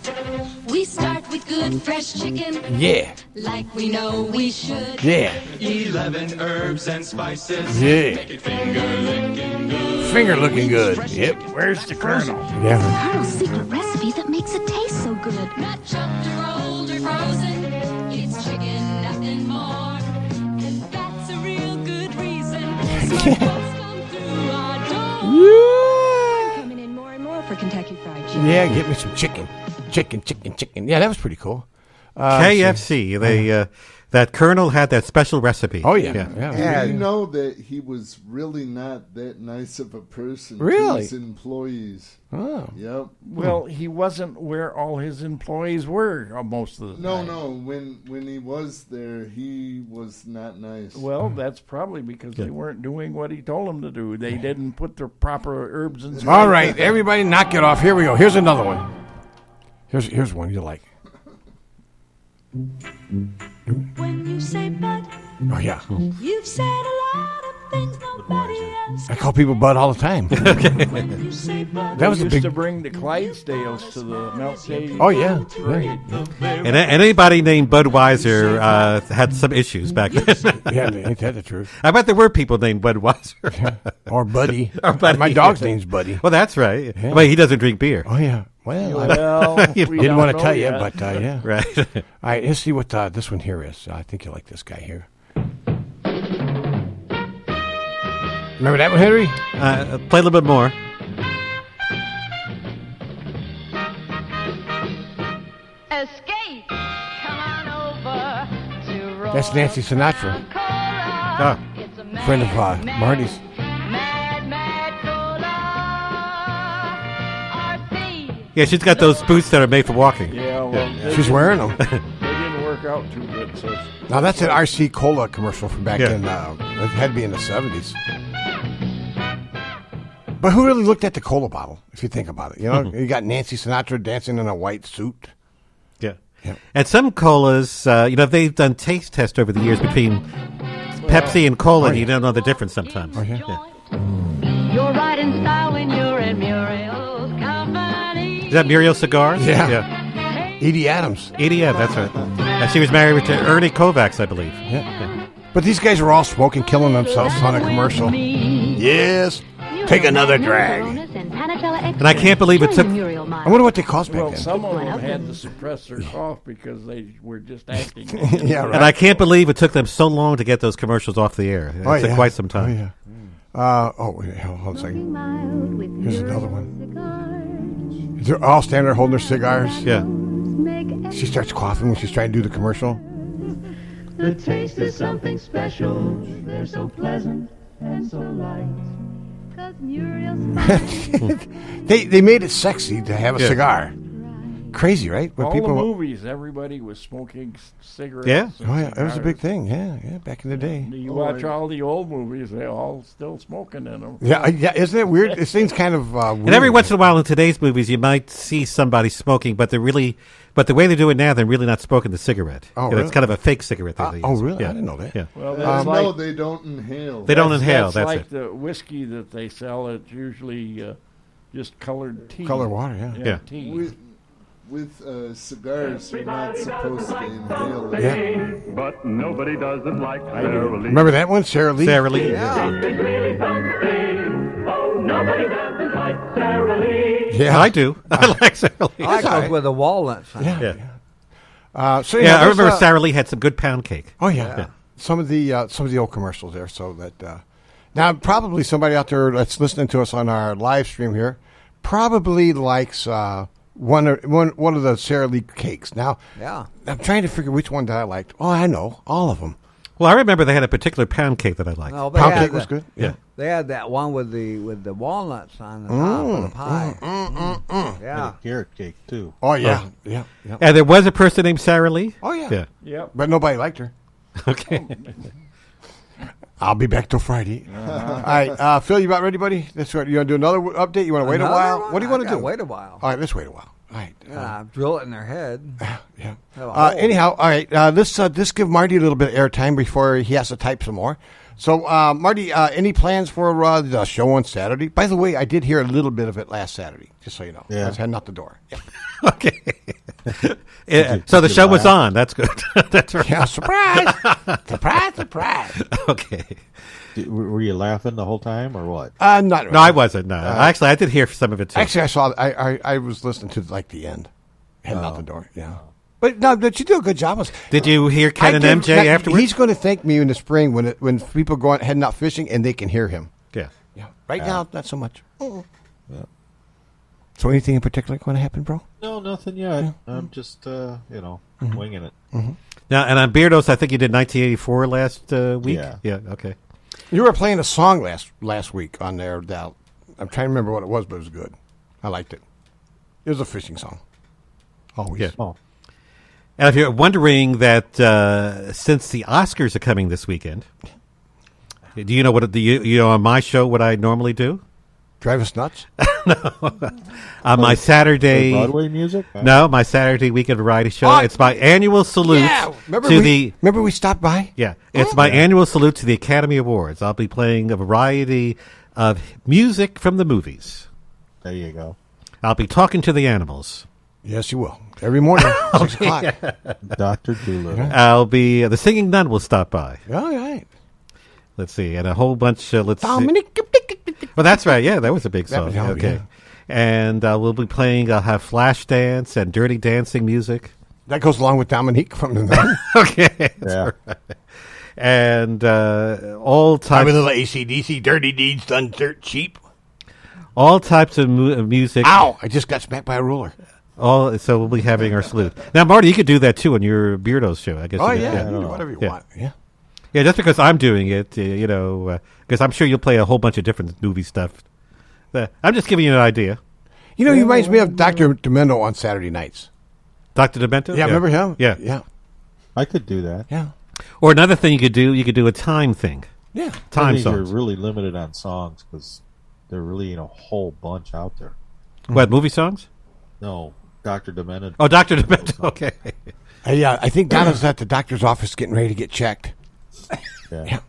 We start with good fresh chicken. Yeah. Like we know we should. Yeah. 11 herbs and spices. Yeah. Make it finger licking good. Finger looking good. Yep. Where's the Colonel? Yeah. Colonel's secret recipe that makes it taste so good. Not chopped or rolled or frozen. It's chicken, nothing more. And that's a real good reason. So folks come through our door. Coming in more and more for Kentucky Fried Chicken. Yeah, get me some chicken. Chicken. Yeah, that was pretty cool. KFC. That Colonel had that special recipe. Oh yeah. You know that he was really not that nice of a person Really? to his employees. Oh. Yep. Well, he wasn't where all his employees were most of the time. No. When he was there, he was not nice. Well, that's probably because they weren't doing what he told them to do. They didn't put the proper herbs and spices. All right, everybody, knock it off. Here we go. Here's another one. Here's one you like. When you say Bud, Oh yeah. you've said a lot of things nobody else. I call people Bud all the time. When you say Bud, That was a used big. to bring the Clydesdales to the Milk Day. Oh yeah. Parade. And anybody named Budweiser had some issues back then. Yeah, ain't that the truth? I bet there were people named Budweiser. Or Buddy. Or Buddy. My dog's name's Buddy. Well, that's right. Yeah. But he doesn't drink beer. Oh yeah. Well, Well, I we didn't want to don't tell know you, yet. but yeah. Right. All right, let's see what this one here is. I think you like this guy here. Remember that one, Henry? Play a little bit more. Escape. Come on over to That's Nancy Sinatra, Oh. It's a mad, friend of Marty's. mad cola. RC. Yeah, she's got those boots that are made for walking. Yeah, well, they She's didn't- wearing them. They didn't work out too good. So Now that's an RC Cola commercial from back Yeah. in. It had to be in the 70s. But who really looked at the cola bottle? If you think about it, you know, you got Nancy Sinatra dancing in a white suit. Yeah. Yeah. And some colas, they've done taste tests over the years between Pepsi and cola, and you don't know the difference sometimes. Oh, yeah. You're right in style when you're at Muriel's company. Is that Muriel Cigars? Yeah. Edie Adams. Edie, yeah, that's right. She was married to Ernie Kovacs, I believe. Yeah. But these guys were all smoking, killing themselves on a commercial. Yes. Take another drag. And I can't believe it took. I wonder what they cost back well, then. some of them had to suppress their cough because they were just acting. Yeah, right. And I can't believe it took them so long to get those commercials off the air. It took quite some time. Wait, hold on a second. Here's another one. They're all standing there holding their cigars. Yeah. She starts coughing when she's trying to do the commercial. The taste is something special. They're so pleasant and so light. They made it sexy to have a Yeah. cigar. crazy, right? When all people the movies, everybody was smoking cigarettes. Yeah, and it was a big cigars. thing. Yeah, back in the day. You watch all the old movies; they all still smoking in them. Yeah, isn't it weird? It seems kind of weird. And every once in a while in today's movies, you might see somebody smoking, but the way they do it now, they're really not smoking the cigarette. Oh, It's kind of a fake cigarette that they use. Oh, really? Yeah. I didn't know that. Yeah. Well, no, they don't inhale. They don't inhale. That's like it. the whiskey that they sell. It's usually just colored tea. Colored water, yeah. Tea. With cigars, you're not supposed to inhale it. Yeah. But nobody does it like Sara Lee. Remember that one, Sara Lee? Sara Lee. Yeah. Nobody does it like Sara Lee. Yeah, I do. I like Sara Lee. I like those with the walnuts. Yeah. I there's, remember Sara Lee had some good pound cake. Oh yeah. Some of the old commercials there. So that now probably somebody out there that's listening to us on our live stream here probably likes one of the Sara Lee cakes. Now, I'm trying to figure which one that I liked. Oh, I know all of them. Well, I remember they had a particular pound cake that I liked. No, pound cake was good. Yeah. They had that one with the walnuts on the top of the pie. Yeah. Carrot cake too. Oh yeah, yeah. And there was a person named Sara Lee. Oh yeah, yeah. Yep. But nobody liked her. Okay. I'll be back till Friday. All right, Phil, you about ready, buddy? That's right. You want to do another update? You want to wait a while? What do you want to do? Wait a while. All right, let's wait a while. All right. Drill it in their head. Yeah. Anyhow, all right. Let's give Marty a little bit of airtime before he has to type some more. So, Marty, any plans for the show on Saturday? By the way, I did hear a little bit of it last Saturday, just so you know. Yeah. I was heading out the door. Yeah. Okay. So the show was on. That's good. That's right. Yeah, surprise! surprise! Okay. Were you laughing the whole time or what? Not really. No, I wasn't. No, actually, I did hear some of it too. Actually, I saw. I was listening to like the end, heading out the door. Yeah. But no, but you do a good job. Did you hear Ken and MJ afterwards? He's going to thank me in the spring when people go out, heading out fishing and they can hear him. Yeah. Yeah. Right now, not so much. Yeah. So, anything in particular going to happen, bro? No, nothing yet. Yeah. I'm just, winging it. Mm-hmm. Now, and on Beardos, I think you did 1984 last week. Yeah. Yeah. Okay. You were playing a song last week on there. That I'm trying to remember what it was, but it was good. I liked it. It was a fishing song. Always. Yeah. Oh. And if you're wondering that since the Oscars are coming this weekend, do you know what on my show what I normally do? Drive us nuts? No. On my Saturday Broadway music? No, my Saturday weekend variety show. It's my annual salute remember we stopped by? Yeah. It's my annual salute to the Academy Awards. I'll be playing a variety of music from the movies. There you go. I'll be talking to the animals. Yes, you will. Every morning, 6 o'clock. Dr. Doolittle. I'll be the Singing Nun will stop by. All right. Let's see, and a whole bunch. Let's Dominic. Well, that's right. Yeah, that was a big song. Was, okay. Yeah. And we'll be playing. I'll have flash dance and dirty dancing music. That goes along with Dominique from the Nun. Okay. Yeah. Right. And all types. I'm a little AC/DC. Dirty deeds done dirt cheap. All types of music. Ow! I just got smacked by a ruler. So we'll be having our salute. Now, Marty, you could do that too on your Beardos show. I guess. Oh you yeah, you do whatever you want. Yeah. Yeah, just because I'm doing it, because I'm sure you'll play a whole bunch of different movie stuff. I'm just giving you an idea. You know, he reminds me of Dr. Demento on Saturday nights. Dr. Demento? Yeah, remember him? Yeah. Yeah. I could do that. Yeah. Or another thing you could do a time thing. Yeah. Time I think songs. you're really limited on songs because there really ain't a whole bunch out there. What, movie songs? No, Dr. Demento. Oh, Dr. Demento, okay. Yeah, I think Donna's at the doctor's office getting ready to get checked. Yeah.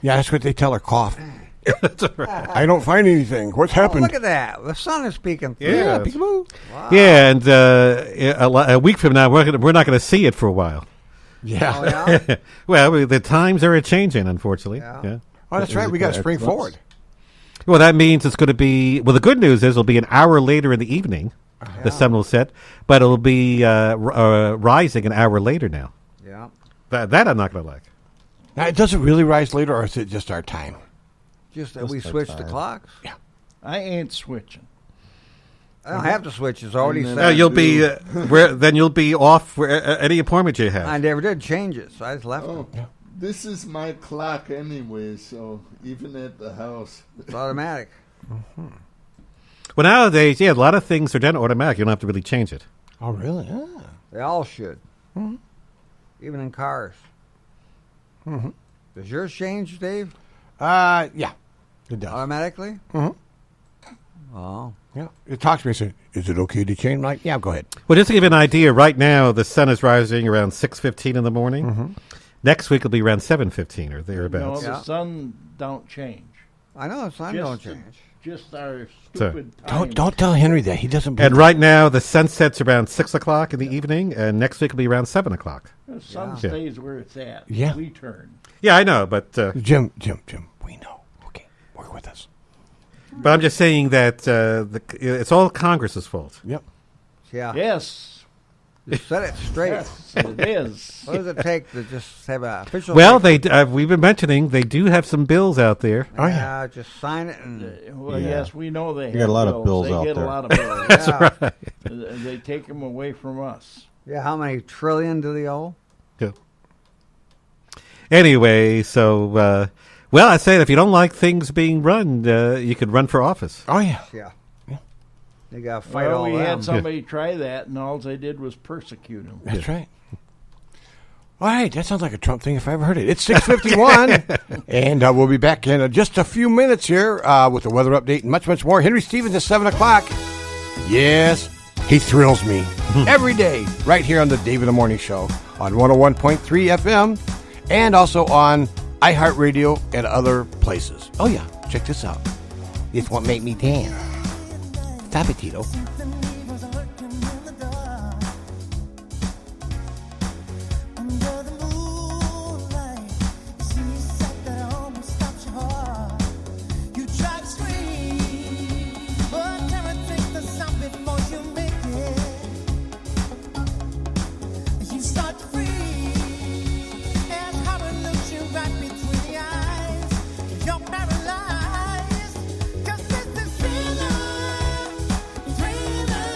Yeah, that's what they tell her. Cough. That's right. I don't find anything. What's happened? Look at that. The sun is peeking through. Yeah, peekaboo. Wow. Yeah, and a week from now, we're not going to see it for a while. Yeah. Oh, yeah? Well, the times are changing, unfortunately. Yeah. Oh, that's right. We got to spring forward. Well, that means it's going to be. Well, the good news is it'll be an hour later in the evening. The sun will set, but it'll be rising an hour later now. Yeah. That I'm not going to like. Now, does it really rise later, or is it just our time? Just that we switched the clocks? Yeah. I ain't switching. I don't have to switch. It's already And set. You'll be then you'll be off for any appointment you have. I never did change it, so I just left Oh, it. this is my clock anyway, so even at the house. It's automatic. Well, nowadays, a lot of things are done automatic. You don't have to really change it. Oh, really? Yeah. They all should. Mhm. Even in cars. Mm-hmm. Does yours change, Dave? Yeah. It does. Automatically? Mm-hmm. Oh. Yeah. It talks to me and says, is it okay to change? I'm like, yeah, go ahead. Well, just to give you an idea, right now the sun is rising around 6:15 in the morning. Mm-hmm. Next week it'll be around 7:15 or thereabouts. No, the sun don't change. I know the sun don't change. Just our stupid Don't tell Henry that. He doesn't believe And right now the sun sets around 6 o'clock in the evening, and next week will be around 7 o'clock. The sun stays where it's at. Yeah. We turn. Yeah, I know, but Jim, we know. Okay, work with us. But I'm just saying that it's all Congress's fault. Yep. Yeah. Yes. Just set it straight. Yes, it is. What does it take to just have an official? Well, we've been mentioning they do have some bills out there. Oh, yeah. Just sign it and. Well, yes, we know they You have got a lot of bills They out get there. a lot of bills. That's Yeah. right. They take them away from us. Yeah, how many trillion do they owe? Yeah. Anyway, so I say if you don't like things being run, you could run for office. Oh, yeah. Yeah. They got to fight Well, all we them. had somebody try that, and all they did was persecute him. That's right. All right, that sounds like a Trump thing if I ever heard it. It's 6:51, and we'll be back in just a few minutes here with the weather update and much, much more. Henry Stevens at 7 o'clock. Yes, he thrills me every day right here on the Dave in the Morning Show on 101.3 FM and also on iHeartRadio and other places. Oh, yeah, check this out. It's what made me dance. Stop it, Tito. Paralyzed, 'cause this is thriller, thriller.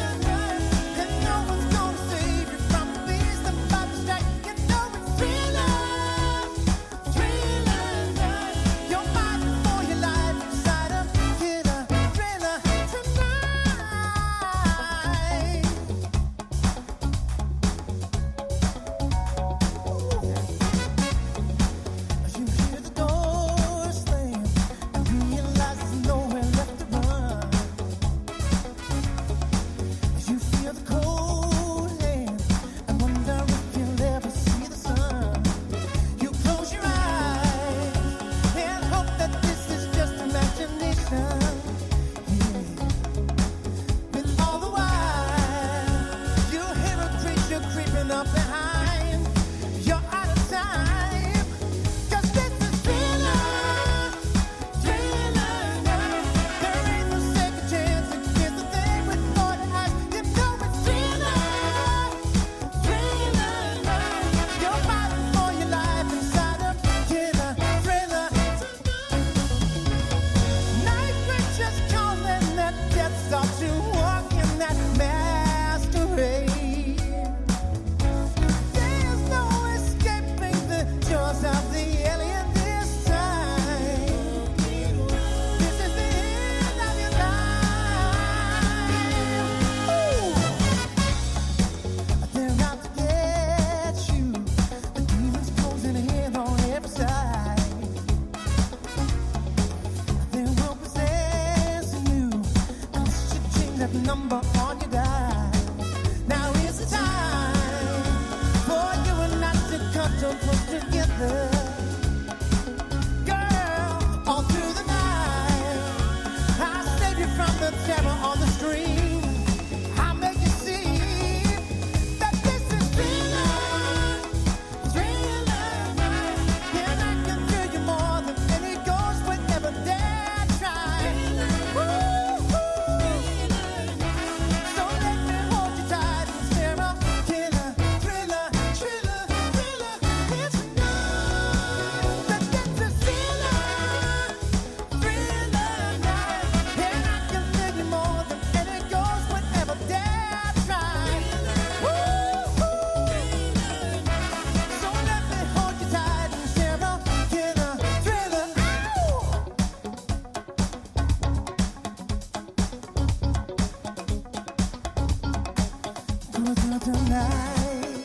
tonight.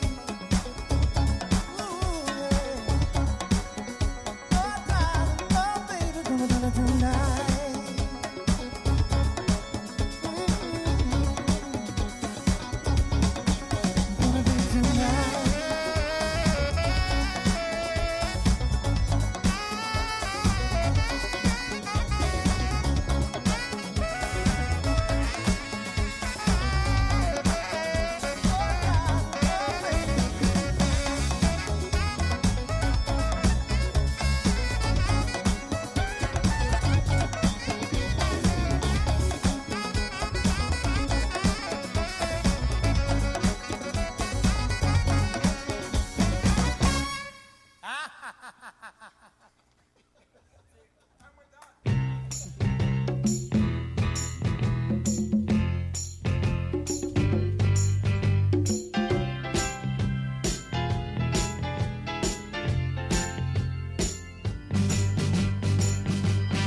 Oh, darling, oh, baby, gonna do it tonight. Gonna do it tonight.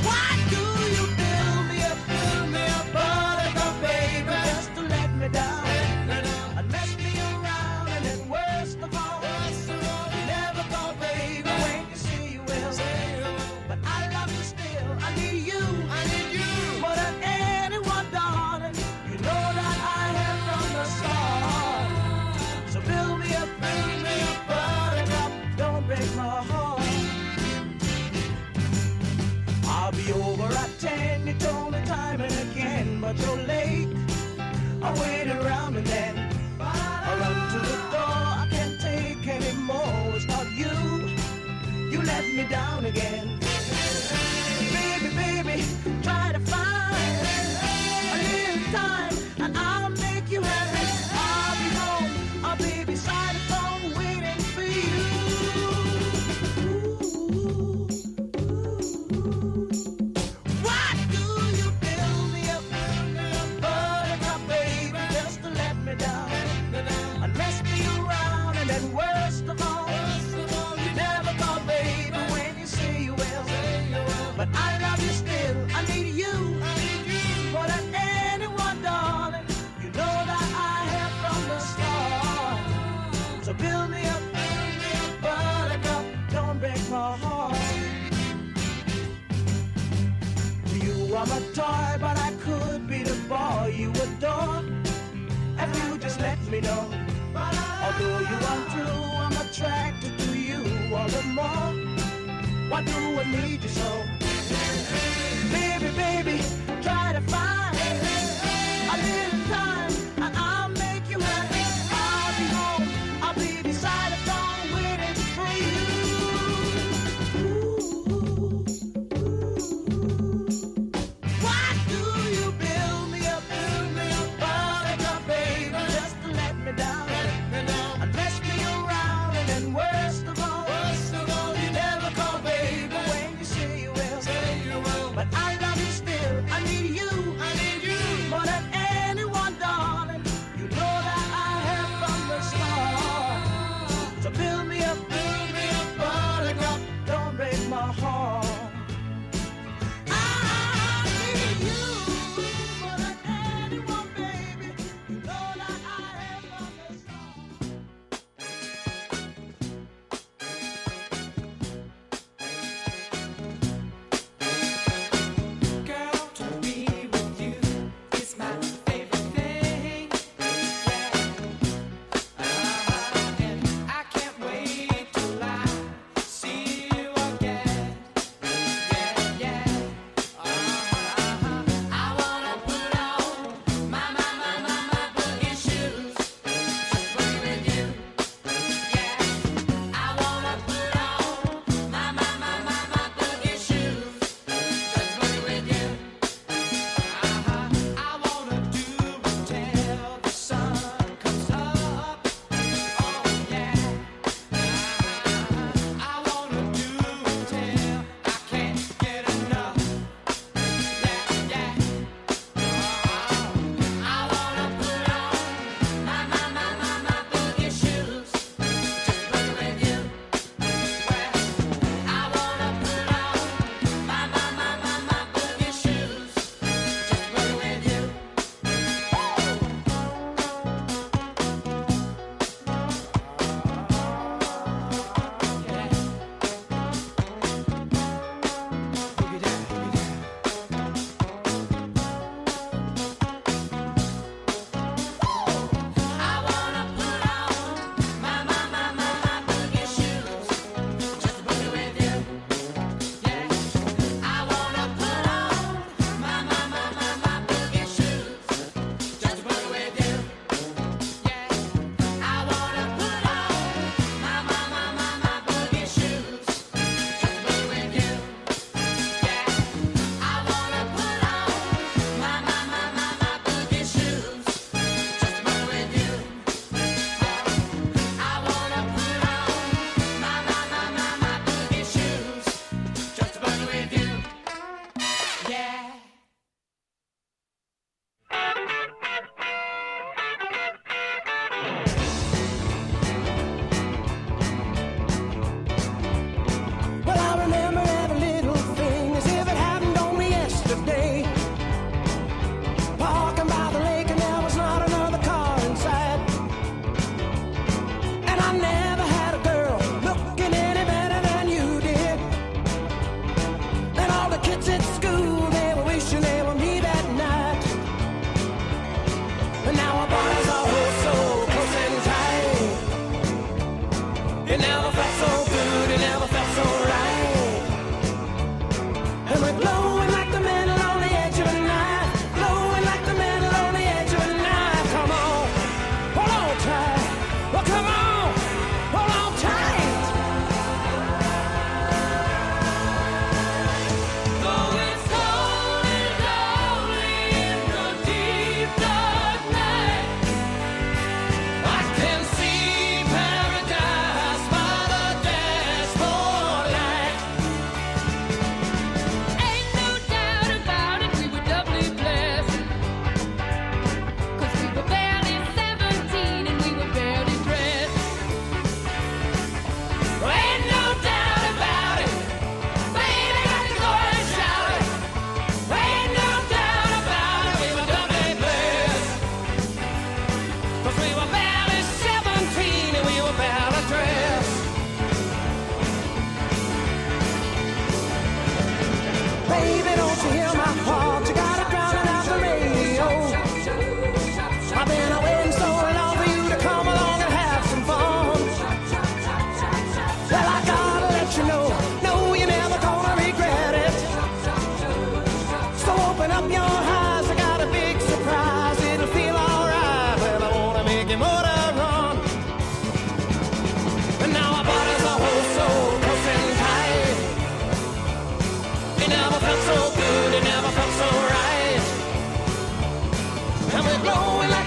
Why do you build me a buttercup, baby, just to let me down and mess me around, and then worst of all, you never call, baby, when you say you will. But I love you still. I need you more than anyone, darling. You know that I have from the start. So build me a buttercup, don't break my heart. I'll be over at 10, you told me time and again, but you're late. I wait around and then I run to the door. I can't take anymore. It's not you. You let me down again. Baby, baby, try to find a little time and I'll make you happy. I'll be home. I'll be beside the phone waiting for you. Why do you build me a buttercup, baby, just to let me down and mess me around, and then worst of all, you never call, baby, when you say you will. But I love you still. I need you more than anyone, darling. You know that I have from the start. So build me a buttercup, don't break my heart. You are my toy, but I could be the boy you adore if you just let me know. Although you are true, I'm attracted to you all the more. Why do I need you so? Baby, baby, try to find a little time and I'll make you happy. I'll be home, I'll be beside the phone waiting for you. Why do you build me a buttercup, baby, just to let me down and mess me around, and then worst of all, you never call, baby, when you say you will. But I love you still. I need you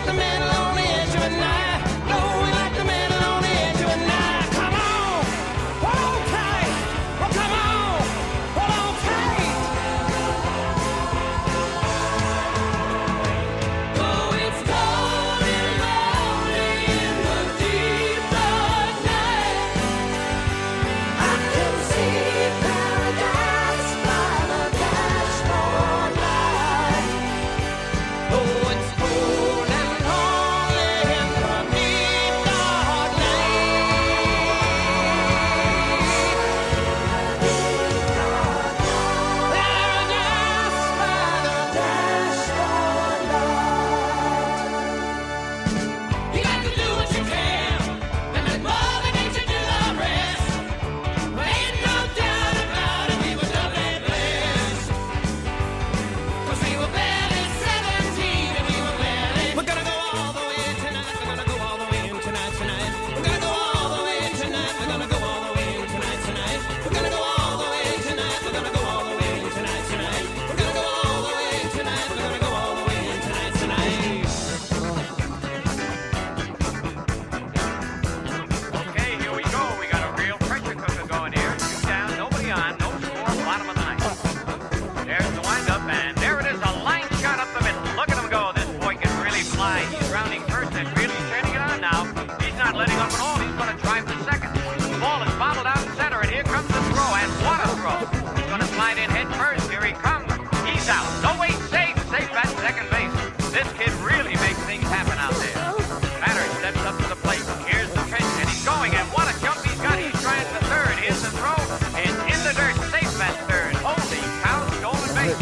like the metal on the edge of a knife. No, we like the metal on the edge of a knife. Come on, hold on tight. Oh, come on, hold on tight. Oh, it's cold and lonely in the deep dark night. I can see paradise by the dashboard light. Oh, it's cold and lonely in the deep dark night. Paradise by the dashboard light. You got to do what you can, and let Mother Nature do the rest. But ain't no doubt about it, we were doubly blessed. 'Cause we were barely 17 and we were barely. We're gonna go all the way tonight. We're gonna go all the way in tonight. We're gonna go all the way in tonight. We're gonna go all the way in tonight. We're gonna go all the way in tonight. We're gonna go all the way in tonight. We're gonna go all the way in tonight. We're gonna go all the way in tonight. Okay, here we go. We got a real pressure cooker going here. Two down, nobody on, no score, bottom of the ninth. There's the windup, and there it is, a line shot up the middle. Look at him go. This boy can really fly. He's rounding first and really turning it on now. He's not letting up at all. He's going to drive the second. The ball is bobbled out center, and here comes the throw, and what a throw. He's going to slide in head first. Here he comes. He's out. No, wait, safe. Safe at second base. This kid really makes things happen out there. Batter steps up to the plate. Here's the pitch, and he's going, and what a jump he's got. He's trying for third. Here's the throw, and in the dirt. Safe at third. Holy cow, stolen base.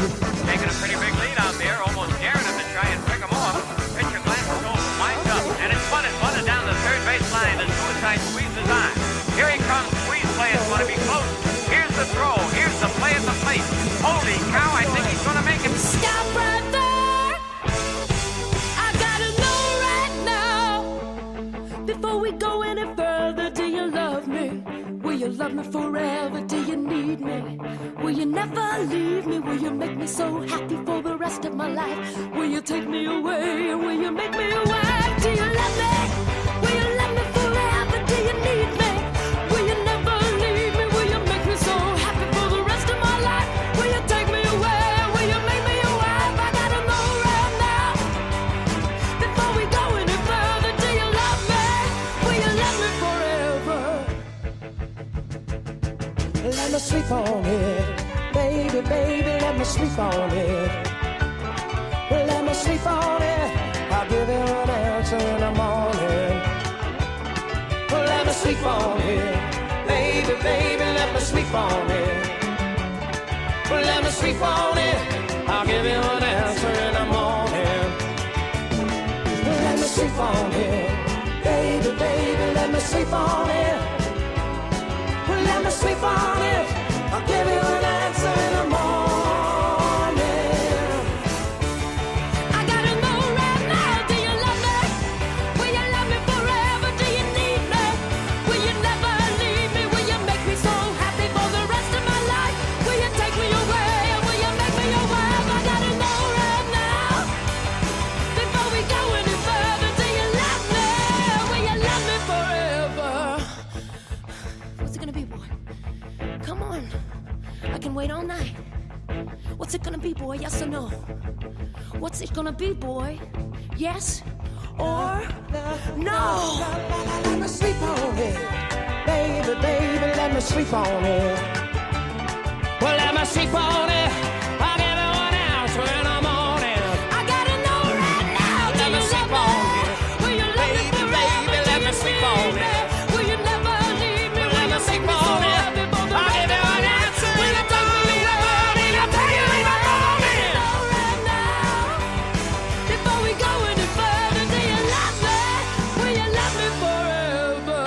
Taking a pretty big lead out there, almost daring him to try and pick him off. Pitcher glances over, winds up, and it's fun and bunted down the third base line. The suicide squeeze is on. Here he comes. Squeeze play is going to be close. Here's the throw. Here's the play at the plate. Holy cow, I think he's going to make it. Stop right there. I gotta know right now. Before we go any further, do you love me? Will you love me forever? Do you need me? Will you never leave me? Will you make me so happy for the rest of my life? Will you take me away? Will you make me a wife? Do you love me? Will you love me forever? Do you need me? Will you never leave me? Will you make me so happy for the rest of my life? Will you take me away? Will you make me a wife? I gotta know right now. Before we go any further, do you love me? Will you love me forever? Let me sleep on it, baby, baby, let me sleep on it. Let me sleep on it, I'll give you an answer in the morning. Let me sleep on it, baby, baby, let me sleep on it. Let me sleep on it, I'll give you an answer in the morning. Let me sleep on it, baby, baby, let me sleep on it. Let me sleep on it, I'll give you an answer in the morning. I gotta know right now, do you love me? Will you love me forever? Do you need me? Will you never leave me? Will you make me so happy for the rest of my life? Will you take me away? Will you make me your wife? I gotta know right now. Before we go any further, do you love me? Will you love me forever? What's it gonna be, boy? Come on. I can wait all night. What's it gonna be, boy? Yes or no? What's it gonna be, boy? Yes or no? Let me sleep on it, baby, baby, let me sleep on it. Well, let me sleep on it, I'll give you an answer in the morning. I gotta know right now, do Let me you sleep love on me? it, Will you love me baby, forever? baby, Do let me you sleep need on me? it. Will you never leave me? Let Will me you sleep make me so on it. happy for the I'll rest give you of my an life? answer Will in you the take me morning. away? Will you I'll take tell you me in the away? morning. Know right now. Before we go any further, do you love me? Will you love me forever?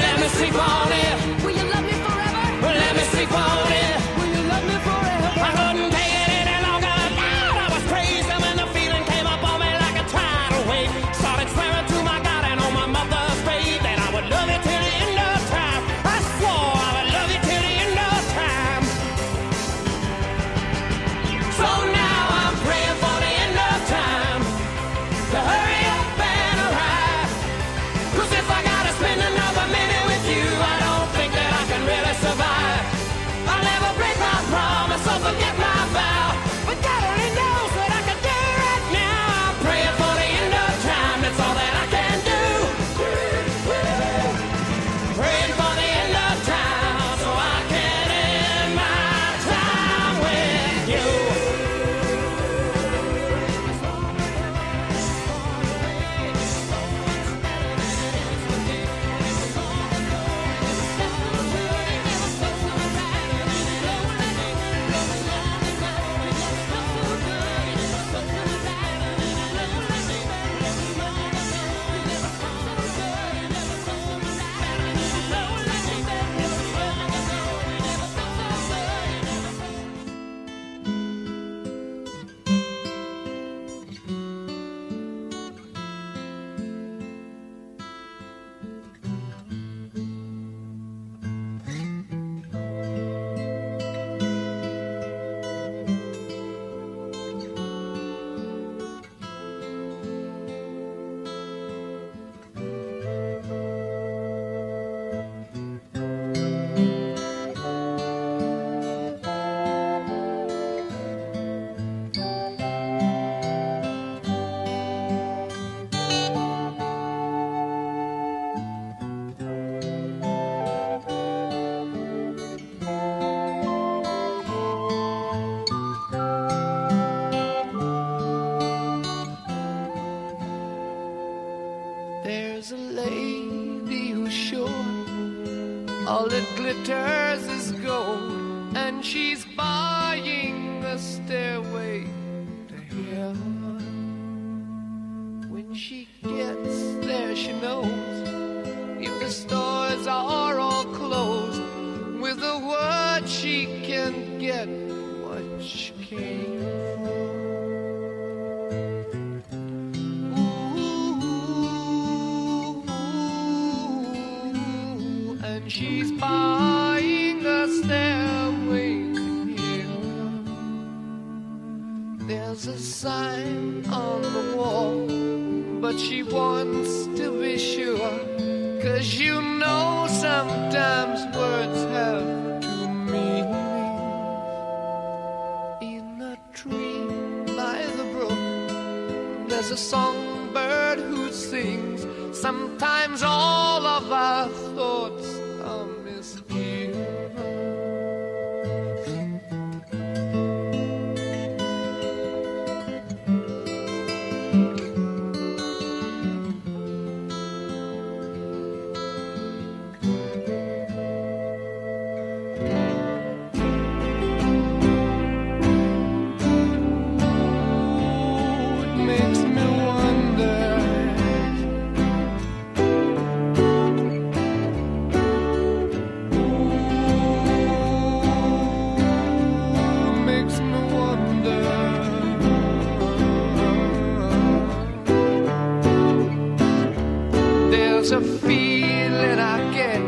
Let me sleep on it. Will you love me forever? Let me sleep on it. All that glitters is gold, and she's buying a stairway to heaven. When she gets there, she knows if the stores are all closed, with a word she can get what she came for. And she's buying a stairway to heaven. There's a sign on the wall, but she wants to be sure, 'cause you know sometimes words have two meanings. In a tree by the brook, there's a songbird who sings. Sometimes all of our thoughts are misgiven. There's a feeling I get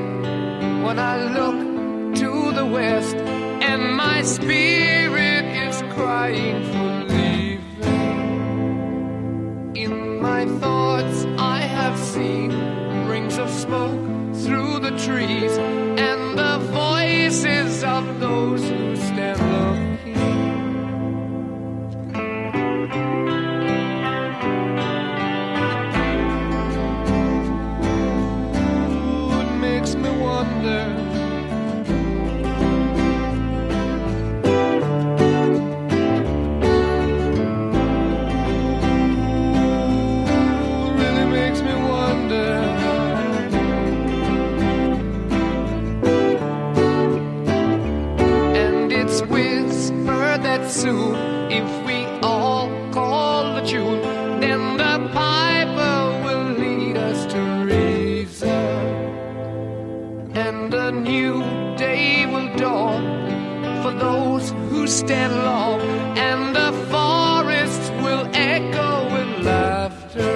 when I look to the west, and my spirit is crying for leaving. In my thoughts I have seen rings of smoke through the trees, and the voices of those who stand looking. Soon, if we all call the tune, then the piper will lead us to reason, and a new day will dawn for those who stand long, and the forests will echo with laughter.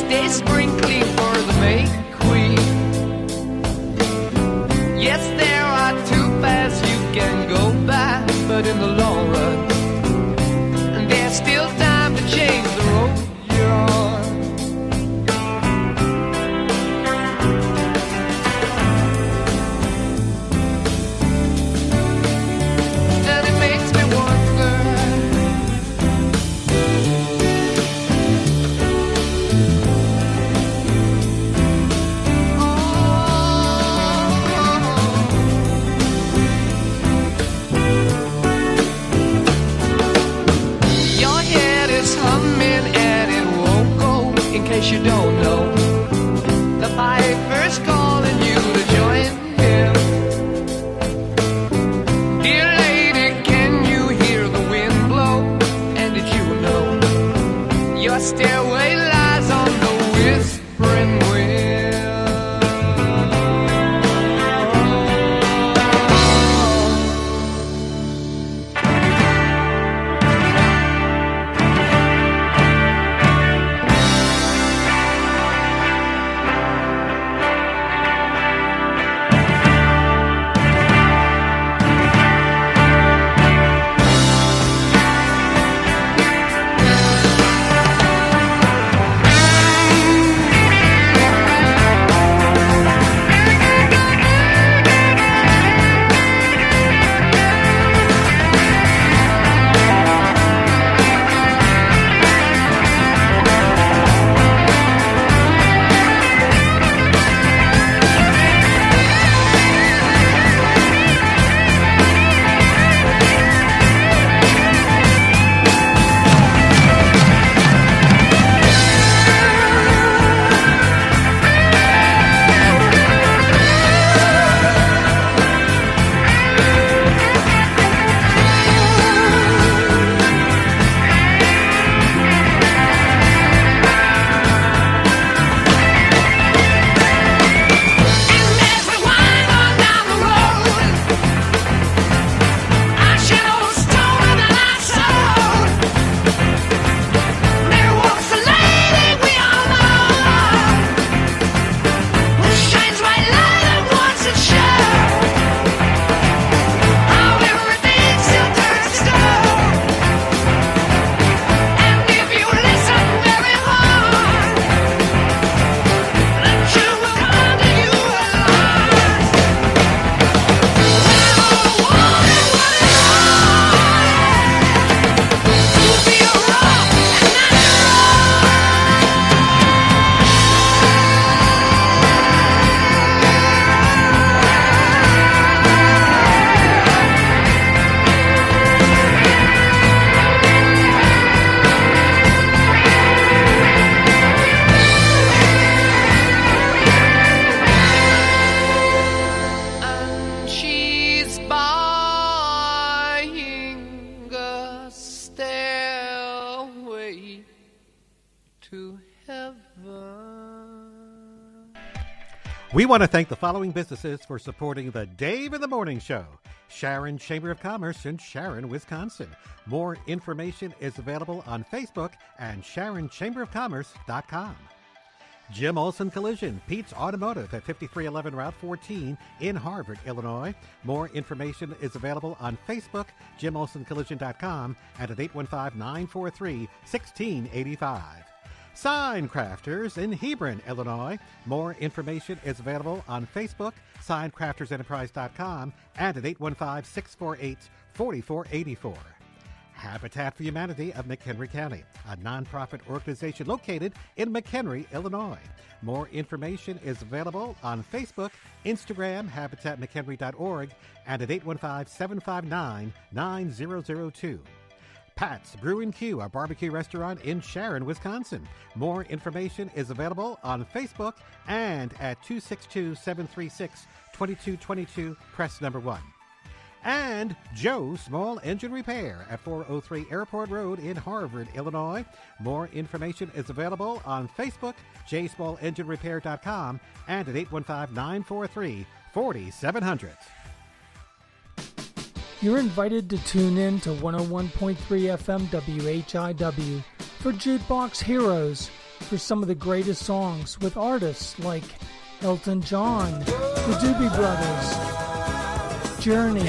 A sprinkling for the May Queen. Yes, there are two paths you can go by, but in the long run, there's still time to change the road you're on. And it makes me wonder, in case you don't know, the piper's calling you to join him. Dear lady, can you hear the wind blow? And did you know your stairway lies on the whispering wind? We want to thank the following businesses for supporting the Dave in the Morning Show. Sharon Chamber of Commerce in Sharon, Wisconsin. More information is available on Facebook and SharonChamberofCommerce.com. Jim Olson Collision, Pete's Automotive at 5311 Route 14 in Harvard, Illinois. More information is available on Facebook, JimOlsonCollision.com, and at 815-943-1685. Sign Crafters in Hebron, Illinois. More information is available on Facebook, SignCraftersEnterprise.com, and at 815-648-4484. Habitat for Humanity of McHenry County, a nonprofit organization located in McHenry, Illinois. More information is available on Facebook, Instagram, habitatmchenry.org, and at 815-759-9002. Pat's Brew and Q, a barbecue restaurant in Sharon, Wisconsin. More information is available on Facebook and at 262-736-2222, press number 1. And Joe Small Engine Repair at 403 Airport Road in Harvard, Illinois. More information is available on Facebook, jsmallenginerepair.com, and at 815-943-4700. You're invited to tune in to 101.3 FM WHIW for Jukebox Heroes for some of the greatest songs with artists like Elton John, the Doobie Brothers, Journey,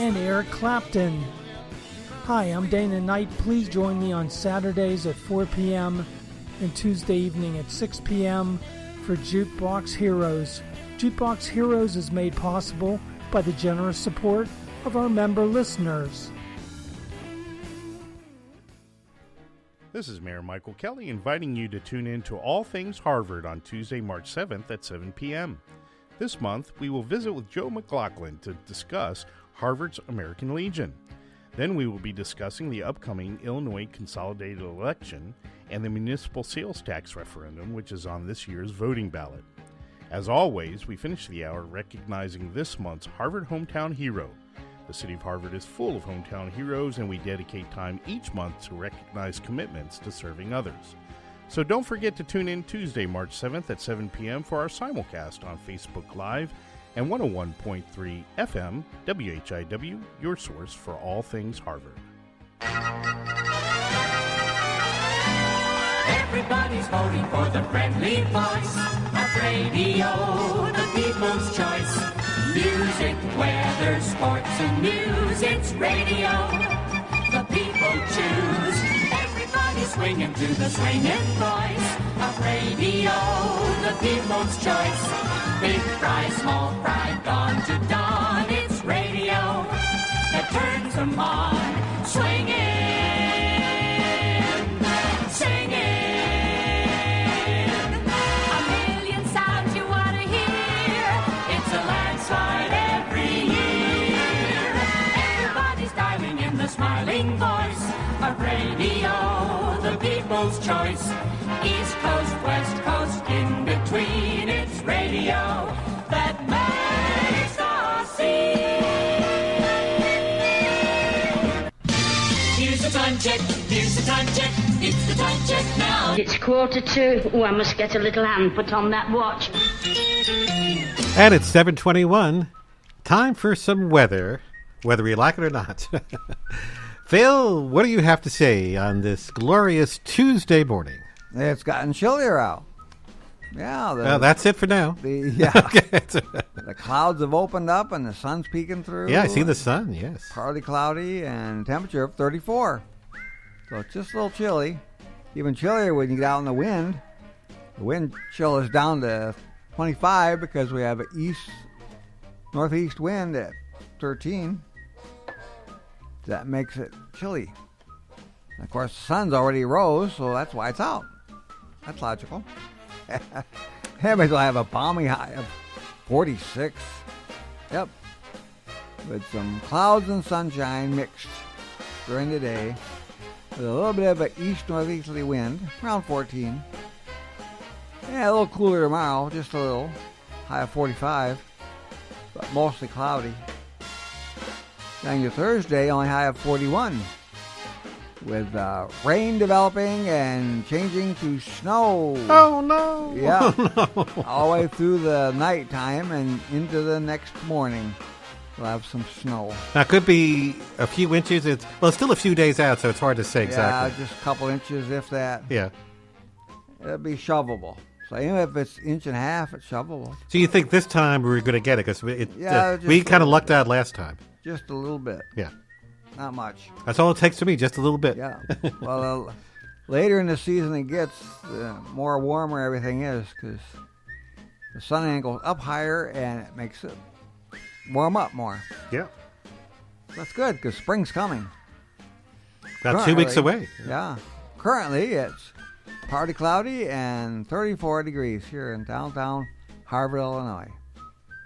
and Eric Clapton. Hi, I'm Dana Knight. Please join me on Saturdays at 4 p.m. and Tuesday evening at 6 p.m. for Jukebox Heroes. Jukebox Heroes is made possible by the generous support of our member listeners. This is Mayor Michael Kelly inviting you to tune in to All Things Harvard on Tuesday, March 7th at 7 p.m. This month, we will visit with Joe McLaughlin to discuss Harvard's American Legion. Then we will be discussing the upcoming Illinois Consolidated Election and the municipal sales tax referendum, which is on this year's voting ballot. As always, we finish the hour recognizing this month's Harvard Hometown Hero. The city of Harvard is full of hometown heroes, and we dedicate time each month to recognize commitments to serving others. So don't forget to tune in Tuesday, March 7th at 7 p.m. for our simulcast on Facebook Live and 101.3 FM WHIW, your source for all things Harvard. Everybody's voting for the friendly voice of radio, the people's choice. Music, weather, sports, and news, it's radio. The people choose. Everybody's swinging to the swinging voice of radio, the people's choice. Big fry, small fry, dawn to dawn, it's radio that turns them on. Swinging, singing, a million sounds you want to hear. It's a landslide every year. Everybody's dialing in the smiling voice of radio, the people's choice. East Coast, West Coast, in between, it's radio that makes the scene. Here's the time check, here's the time check, it's the time check now. It's 1:45. Oh, I must get a little hand put on that watch. And it's 7:21. Time for some weather, whether you like it or not. Phil, what do you have to say on this glorious Tuesday morning? It's gotten chillier out. Yeah. That's it for now. The clouds have opened up and the sun's peeking through. Yeah, I see the sun, yes. Partly cloudy and temperature of 34. So it's just a little chilly. Even chillier when you get out in the wind. The wind chill is down to 25 because we have an northeast wind at 13. That makes it chilly. And of course, the sun's already rose, so that's why it's out. That's logical. Anyways, we'll have a balmy high of 46. Yep. With some clouds and sunshine mixed during the day. With a little bit of an east-northeasterly wind, around 14. Yeah, a little cooler tomorrow, just a little. High of 45, but mostly cloudy. Then your Thursday, only high of 41. with rain developing and changing to snow. Oh, no. Yeah. Oh, no. All the way through the nighttime and into the next morning. We'll have some snow. Now, it could be a few inches. It's still a few days out, so it's hard to say exactly. Yeah, just a couple inches, if that. Yeah. It'll be shovelable. So even if it's inch and a half, it's shovelable. So you think this time we're going to get it? Because Yeah, we just- kind of lucked out last time. Just a little bit. Yeah. Not much. That's all it takes to me, just a little bit. Yeah. Well, later in the season it gets, the more warmer everything is because the sun angle up higher and it makes it warm up more. Yeah. That's good because spring's coming. About 2 weeks away. Yeah. Currently it's partly cloudy and 34 degrees here in downtown Harvard, Illinois.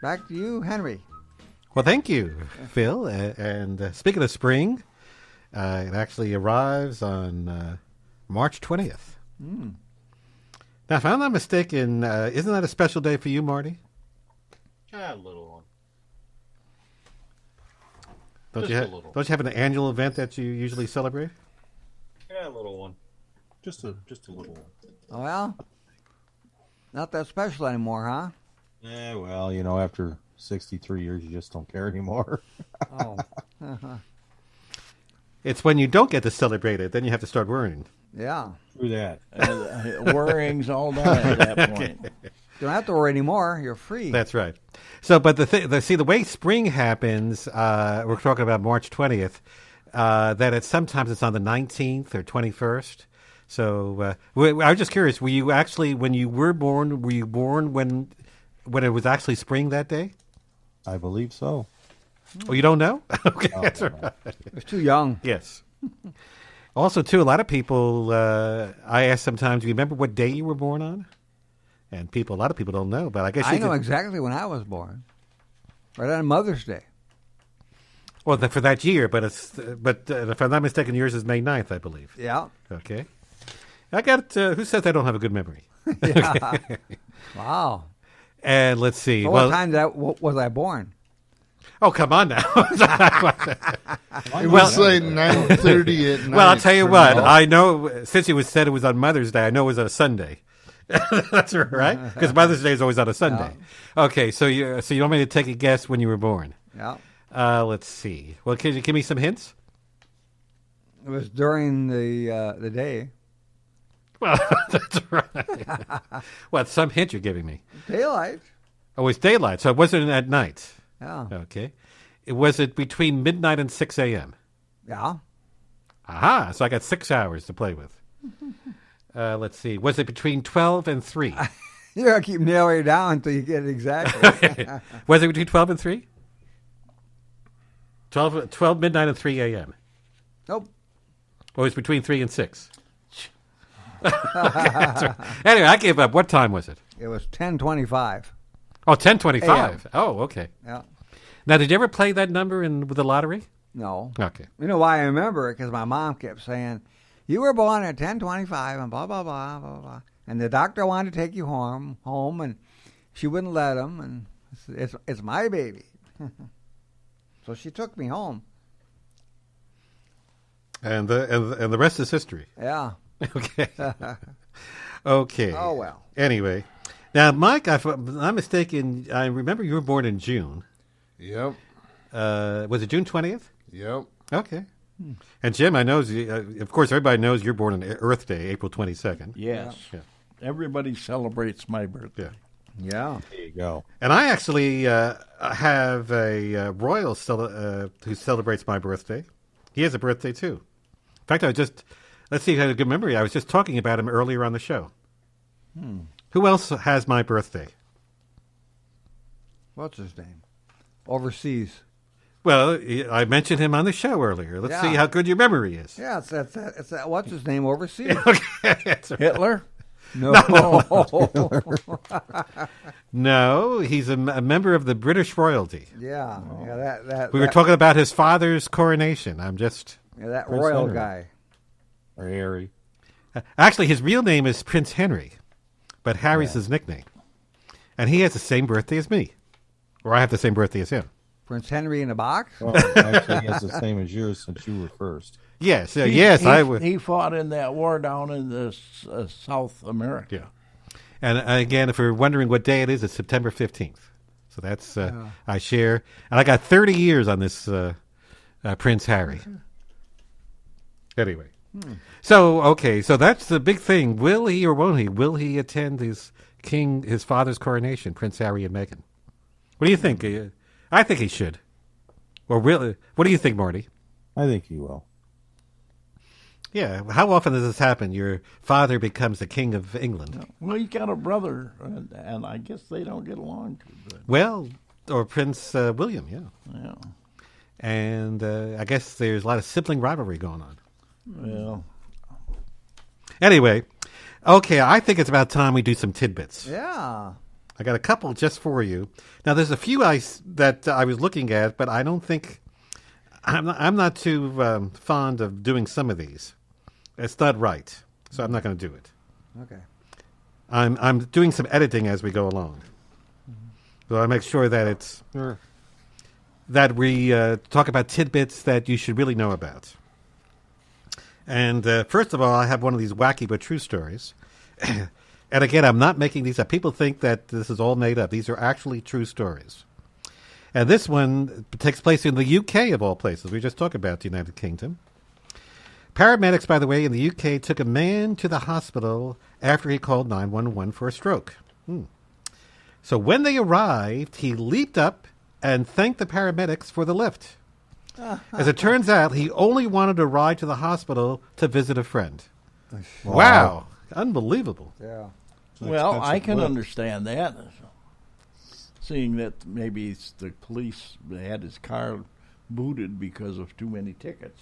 Back to you, Henry. Well, thank you, Phil. And speaking of spring, it actually arrives on March 20th. Mm. Now, if I'm not mistaken, isn't that a special day for you, Marty? A little one. Don't Just you a little. Don't you have an annual event that you usually celebrate? Yeah, a little one. Just a little one. Oh, well, not that special anymore, huh? Yeah, well, after 63 years, you just don't care anymore. Oh. It's when you don't get to celebrate it, then you have to start worrying. Yeah. True that. Worrying's all done at that point. You don't have to worry anymore. You're free. That's right. So, but the way spring happens, we're talking about March 20th, that sometimes it's on the 19th or 21st. So I was just curious, were you actually, when you were born when it was actually spring that day? I believe so. Oh, you don't know? Okay, No, that's no. right. It's too young. Yes. Also, too, a lot of people, I ask sometimes, do you remember what day you were born on? And a lot of people don't know, but I guess I know exactly when I was born. Right on Mother's Day. Well, for that year, but if I'm not mistaken, yours is May 9th, I believe. Yeah. Okay. I got, who says I don't have a good memory? Yeah. Wow. And let's see. So what time was I born? Oh, come on now. We'll say 9:30 at night. Well, I'll tell you for what. now. I know, since you said it was on Mother's Day, I know it was on a Sunday. That's right, because Mother's Day is always on a Sunday. Yeah. Okay, so you want me to take a guess when you were born? Yeah. Let's see. Well, can you give me some hints? It was during the day. Well, that's right. What, some hint you're giving me? Daylight. Oh, it's daylight, so it wasn't at night. Yeah. Okay. Was it between midnight and 6 a.m.? Yeah. Aha, so I got 6 hours to play with. Let's see. Was it between 12 and 3? You're going to keep narrowing it down until you get it exactly. Was it between 12 and 3? 12 midnight and 3 a.m.? Nope. Or was it between 3 and 6? Okay, anyway, I gave up. What time was it? It was 10:25. Oh, 10:25. Oh, okay. Yeah. Now, did you ever play that number with the lottery? No. Okay. You know why I remember it? Because my mom kept saying, you were born at 10:25 and blah, blah, blah, blah, blah. And the doctor wanted to take you home, and she wouldn't let him, and it's my baby. So she took me home. And the rest is history. Yeah. Okay. Okay. Oh, well. Anyway. Now, Mike, if I'm not mistaken, I remember you were born in June. Yep. Was it June 20th? Yep. Okay. And Jim, I know, of course, everybody knows you're born on Earth Day, April 22nd. Yes. Yeah. Everybody celebrates my birthday. Yeah. There you go. And I actually have a royal who celebrates my birthday. He has a birthday, too. In fact, let's see if I have a good memory. I was just talking about him earlier on the show. Who else has my birthday? What's his name? Overseas. Well, I mentioned him on the show earlier. Let's see how good your memory is. Yeah, it's that what's his name overseas? Okay. Hitler? No. No, he's a member of the British royalty. Yeah. Yeah, that we were talking about his father's coronation. I'm just... Yeah, that Prince royal Henry. guy. Or Harry. Actually, his real name is Prince Henry, but Harry's his nickname. And he has the same birthday as me. Or I have the same birthday as him. Prince Henry in a box? Well, actually, it's the same as yours since you were first. Yes, I would. He fought in that war down in the South America. Yeah. And again, if you're wondering what day it is, it's September 15th. So that's, I share. And I got 30 years on this Prince Harry. Anyway. So that's the big thing. Will he or won't he? Will he attend his father's coronation, Prince Harry and Meghan? What do you think? I think he should. Or really, what do you think, Marty? I think he will. Yeah. How often does this happen? Your father becomes the king of England. Well, you got a brother, and I guess they don't get along too good. Well, or Prince William, yeah. Yeah. And I guess there's a lot of sibling rivalry going on. Well. Anyway, okay, I think it's about time we do some tidbits. Yeah. I got a couple just for you. Now, there's a few that I was looking at, but I don't think I'm not too fond of doing some of these. It's not right, so I'm not going to do it. Okay. I'm doing some editing as we go along, so I make sure that that we talk about tidbits that you should really know about. And first of all, I have one of these wacky but true stories. And again, I'm not making these up. People think that this is all made up. These are actually true stories. And this one takes place in the UK, of all places. We just talked about the United Kingdom. Paramedics, by the way, in the UK took a man to the hospital after he called 911 for a stroke. So when they arrived, he leaped up and thanked the paramedics for the lift. As it turns out, he only wanted a ride to the hospital to visit a friend. Wow. Unbelievable. Yeah. Well, I can understand that, seeing that maybe the police had his car booted because of too many tickets.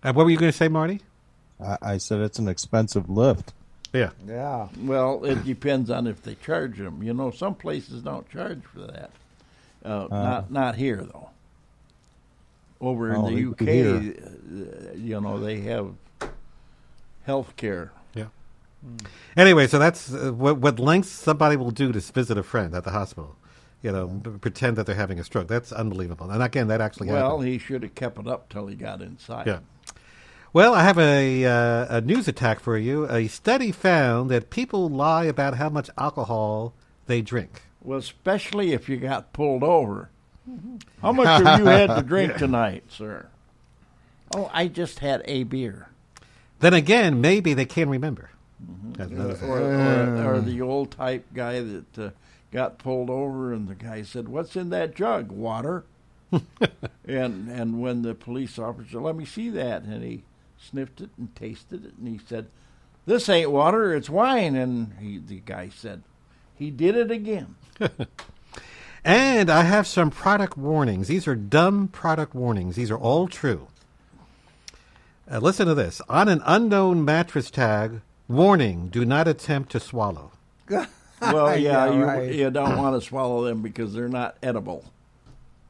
What were you going to say, Marty? I said it's an expensive lift. Yeah. Yeah. Well, it depends on if they charge them. You know, some places don't charge for that. Not here, though. Over in the UK, you know, they have health care. Yeah. Anyway, so that's what lengths somebody will do to visit a friend at the hospital. You know, pretend that they're having a stroke. That's unbelievable. And again, that actually happened. Well, he should have kept it up till he got inside. Yeah. Well, I have a news attack for you. A study found that people lie about how much alcohol they drink. Well, especially if you got pulled over. How much have you had to drink tonight, sir? Oh, I just had a beer. Then again, maybe they can't remember. Or the old type guy that got pulled over and the guy said, "What's in that jug? Water." and when the police officer, "Let me see that," and he sniffed it and tasted it, and he said, "This ain't water, it's wine." And the guy said, "He did it again." And I have some product warnings. These are dumb product warnings. These are all true. Listen to this. On an unknown mattress tag, warning, do not attempt to swallow. Well, yeah, you don't want to swallow them because they're not edible.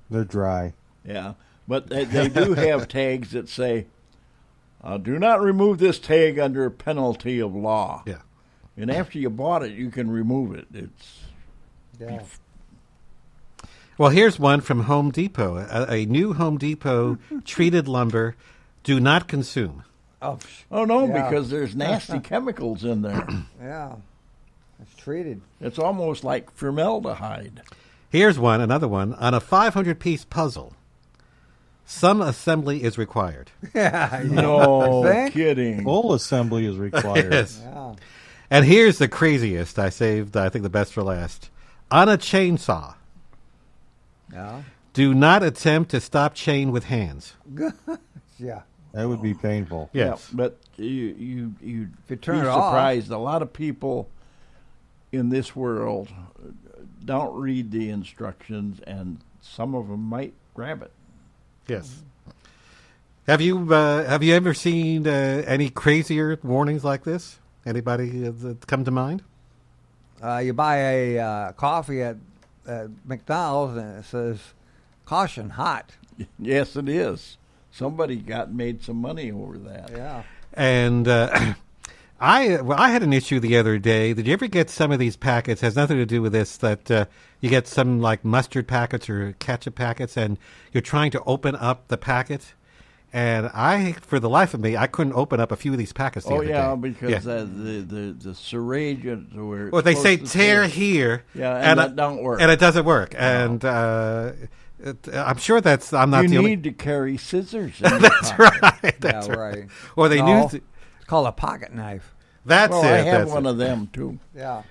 They're dry. Yeah, but they do have tags that say, do not remove this tag under penalty of law. Yeah. And after you bought it, you can remove it. Yeah. Well, here's one from Home Depot. A new Home Depot treated lumber, do not consume. Oh no, because there's nasty chemicals in there. Yeah. It's treated. It's almost like formaldehyde. Here's another one. On a 500-piece puzzle, some assembly is required. Yeah. No kidding. Full assembly is required. Yes. Yeah. And here's the craziest. I saved, I think, the best for last. On a chainsaw. Yeah. Do not attempt to stop chain with hands. Yeah. That would be painful. Yes. Yeah, but you'd be turn it off. surprised. A lot of people in this world don't read the instructions, and some of them might grab it. Yes. Have you ever seen any crazier warnings like this? Anybody come to mind? You buy a coffee at McDonald's and it says, "Caution, hot." Yes, it is. Somebody made some money over that. Yeah. And I had an issue the other day. Did you ever get some of these packets? Has nothing to do with this. That you get some like mustard packets or ketchup packets, and you're trying to open up the packet. And for the life of me, I couldn't open up a few of these packets the other day. Because the serrage where well, they say tear here. Yeah, and that don't work. And it doesn't work. No. And I'm sure I'm not the only... You need to carry scissors. That's right. That's right. Or they It's called a pocket knife. That's it. I have one of them, too. Yeah.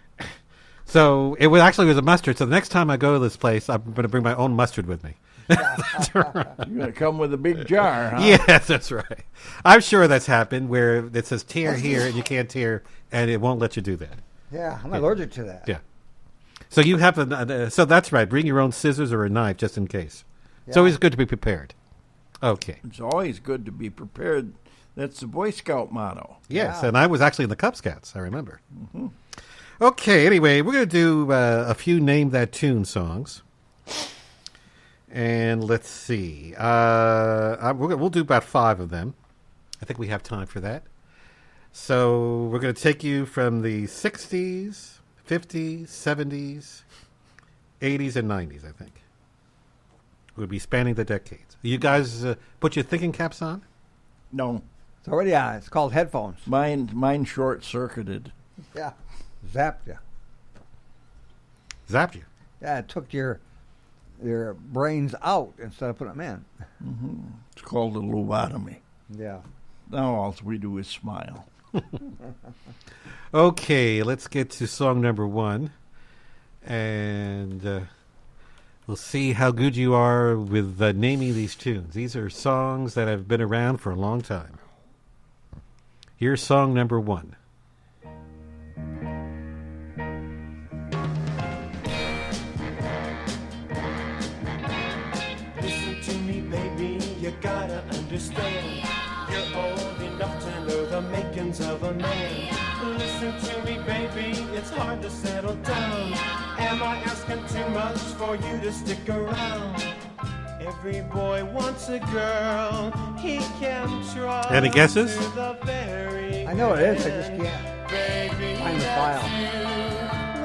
So it was a mustard. So the next time I go to this place, I'm going to bring my own mustard with me. That's right. You're going to come with a big jar, huh? Yes, that's right. I'm sure that's happened where it says tear here and you can't tear, and it won't let you do that. Yeah, I'm allergic to that. Yeah. So you have so that's right. Bring your own scissors or a knife just in case. Yeah. It's always good to be prepared. Okay. It's always good to be prepared. That's the Boy Scout motto. Yes, and I was actually in the Cub Scouts, I remember. Mm-hmm. Okay, anyway, we're going to do a few Name That Tune songs. And let's see. We'll do about 5 of them. I think we have time for that. So we're going to take you from the 60s, 50s, 70s, 80s, and 90s, I think. We'll be spanning the decades. You guys put your thinking caps on? No. It's already on. It's called headphones. Mine short-circuited. Yeah. Zapped you. Zapped you? Yeah, it took your brains out instead of putting them in. Mm-hmm. It's called a lobotomy. Yeah. Now all we do is smile. Okay, let's get to song number 1. And we'll see how good you are with naming these tunes. These are songs that have been around for a long time. Here's song number 1. Listen to me, baby, you gotta understand. You're old enough to know the makings of a man. Listen to me, baby, it's hard to settle down. Am I asking too much for you to stick around? Every boy wants a girl he can trust. Any guesses? I know it is, I just can't find the file.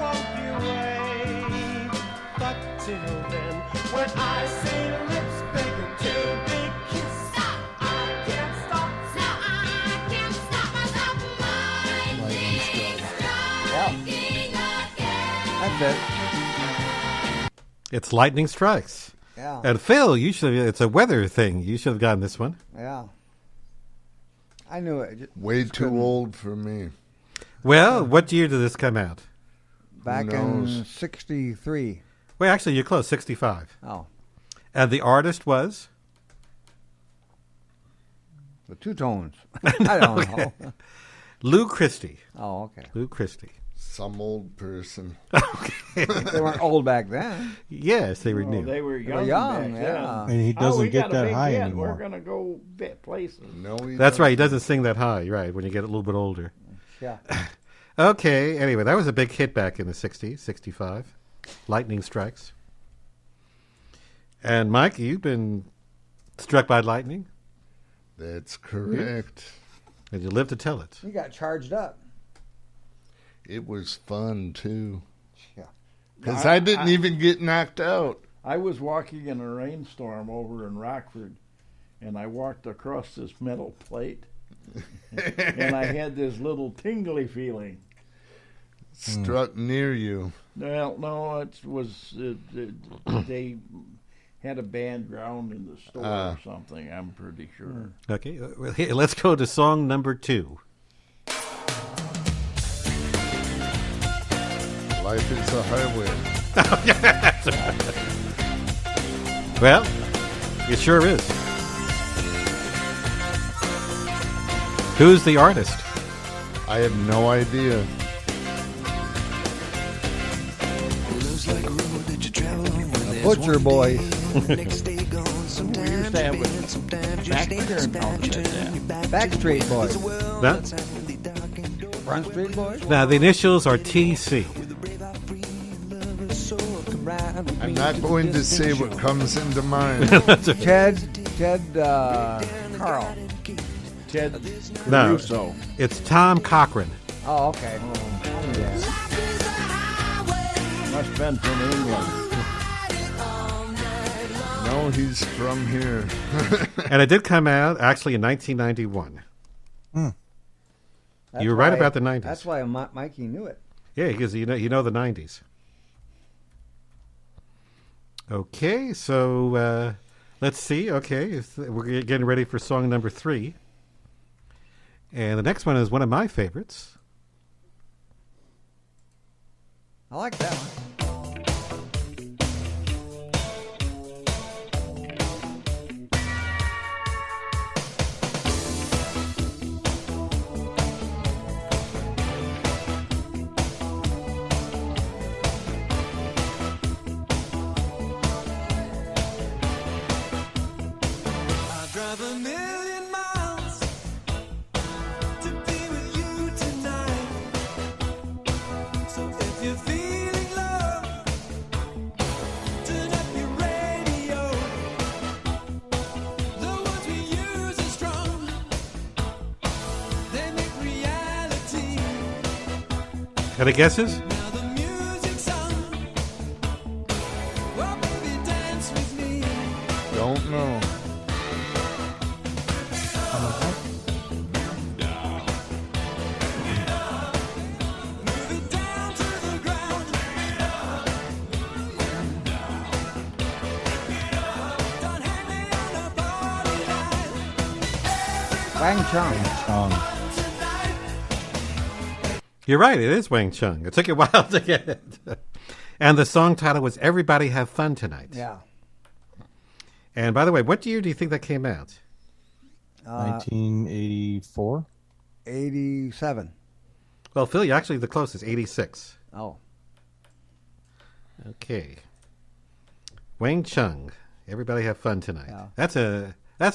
Walk your way, but till then, when I say lips, baby, too big kiss. Stop, I can't stop. Stop, I can't stop myself. That's it. It's Lightning Strikes. Yeah. And Phil, it's a weather thing. You should have gotten this one. Yeah. I knew it. Way too old for me. Well, what year did this come out? Back in 63. Well, actually, you're close, 65. Oh. And the artist was? The Two Tones. I don't know. Lou Christie. Oh, okay. Lou Christie. Some old person. Okay. They weren't old back then. Yes, they were new. They were young, young, back yeah. then. And he doesn't get that high hit. anymore. We're going to go places. No, That's right. He doesn't sing that high, right, when you get a little bit older. Yeah. Okay, anyway, that was a big hit back in the 60s, 65. Lightning Strikes. And Mike, you've been struck by lightning? That's correct. And you live to tell it. You got charged up. It was fun, too. Yeah. Because I didn't even get knocked out. I was walking in a rainstorm over in Rockford, and I walked across this metal plate, and I had this little tingly feeling. Struck near you. Well, no, it was they had a band ground in the store or something, I'm pretty sure. Okay, well, here, let's go to song number 2. Life is a highway. Well, it sure is. Who's the artist? I have no idea. The Butcher Boys. We used to have Backstreet Boys. No? Front Street Boys? Now, the initials are TC. I'm not going to say what comes into mind. Ted Carl. Ted No, Caruso. it's Tom Cochran. Oh, okay. Must have been from England. No, he's from here. And it did come out actually in 1991. You were right about the 90s. That's why Mikey knew it. Yeah, because you know the 90s. Okay, so let's see. Okay, we're getting ready for song number 3. And the next one is one of my favorites. I like that one. Drive a million miles to be with you tonight. So if you're feeling love, turn up your radio. The ones we use are strong. They make reality. Any guesses? Now the music's on. Well, baby, dance with me. Don't know. Wang Chung. You're right, it is Wang Chung. It took you a while to get it. And the song title was Everybody Have Fun Tonight. Yeah. And by the way, what year do you think that came out? 1984? 87. Well, Phil, you're actually the closest, 86. Oh. Okay. Wang Chung, Everybody Have Fun Tonight. Yeah. That's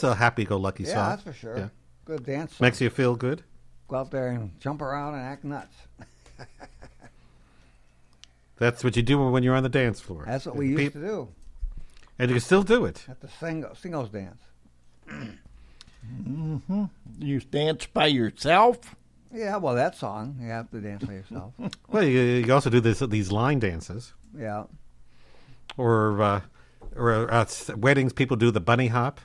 a happy-go-lucky song. Yeah, that's for sure. Yeah. Good dance song. Makes you feel good. Go out there and jump around and act nuts. That's what you do when you're on the dance floor. That's what we used to do. And you can still do it. At the singles dance. Mm-hmm. You dance by yourself? Yeah, well, that song, you have to dance by yourself. Well, you also do these line dances. Yeah. Or at weddings, people do the bunny hop.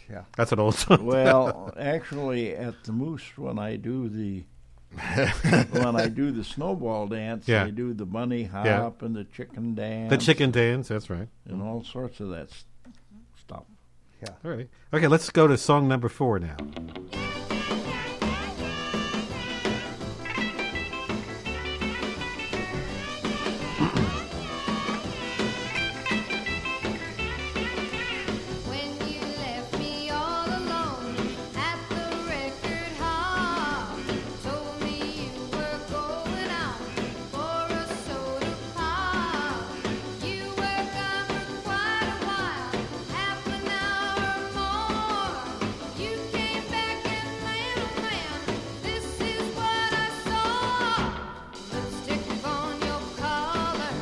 Yeah. That's an old song. Well, actually, at the Moose, when I do the snowball dance, Yeah. I do the bunny hop Yeah. and the chicken dance. The chicken dance, that's right. And all sorts of that stuff. Yeah. All right. Okay, let's go to song number 4 now. When you left me all alone at the record hall, told me you were going out for a soda pop. You were gone for quite a while, half an hour more. You came back and man, this is what I saw. Lipstick on your collar,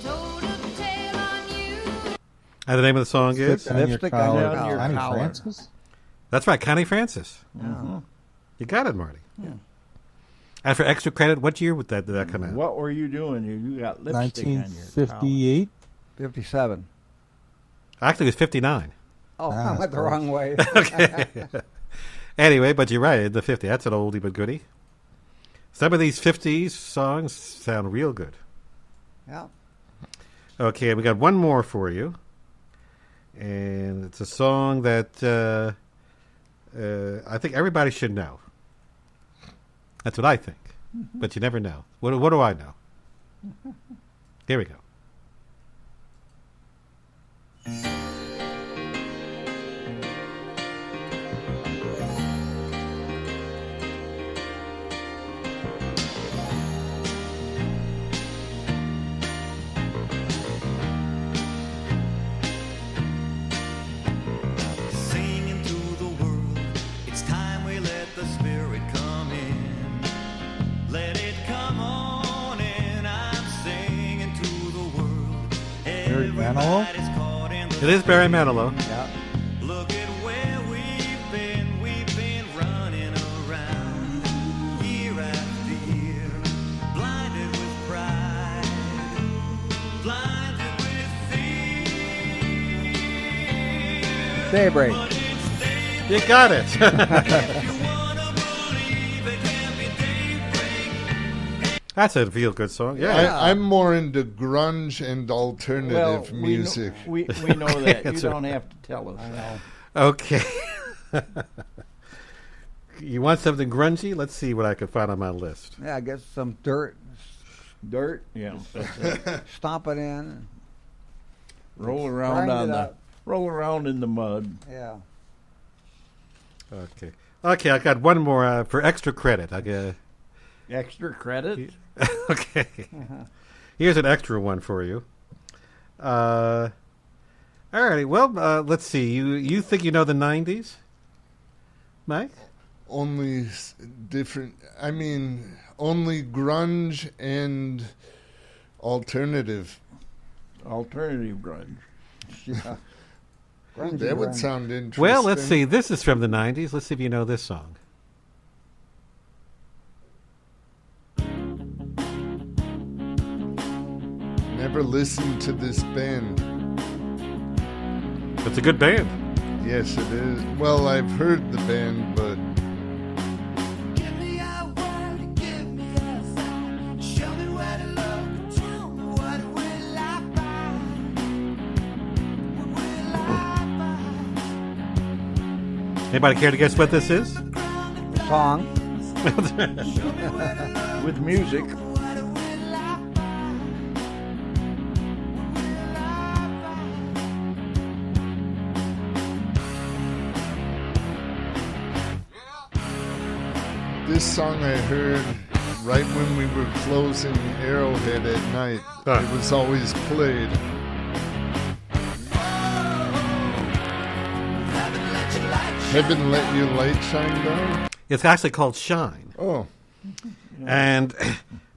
told a tale on you. And the name of the song is? Lipstick on your Down your Connie collar. Francis? That's right, Connie Francis. Mhm. You got it, Marty. Yeah. And for extra credit, what year did that come out? What were you doing? You got lipstick on your collar. 1958? 57. Actually, it was 59. Oh, Ah, I went the wrong way. Okay. Anyway, but you're right, the 50. That's an oldie but goodie. Some of these 50s songs sound real good. Yeah. Okay, we got one more for you. And it's a song that I think everybody should know. That's what I think. But you never know. What do I know? Here we go. Singing through the world, it's time we let the spirit come in. Let it come on in. I'm singing to the world. Barry Manilow? Everybody's caught in the It is Barry Manilow. Yeah. Look at where we've been running Daybreak. You got it. That's a feel-good song. Yeah, I'm more into grunge and alternative music. We know that. You don't have to tell us. I know. Okay. You want something grungy? Let's see what I can find on my list. Yeah, I guess some dirt. Dirt? Yeah. Stomp it in. Roll around in the mud. Yeah. Okay. Okay, I got one more for extra credit. I got extra credit? Okay. Here's an extra one for you. All righty. Well, let's see. You think you know the 90s, Mike? Only different. I mean, only grunge and alternative. Alternative grunge. Yeah. That would sound interesting. Well, let's see. This is from the 90s. Let's see if you know this song. Never listened to this band. It's a good band. Yes, it is. Well, I've heard the band, but anybody care to guess what this is? Song. With music. this song I heard right when we were closing Arrowhead at night. It was always played. Heaven Let Your Light Shine Down? It's actually called Shine. Oh. And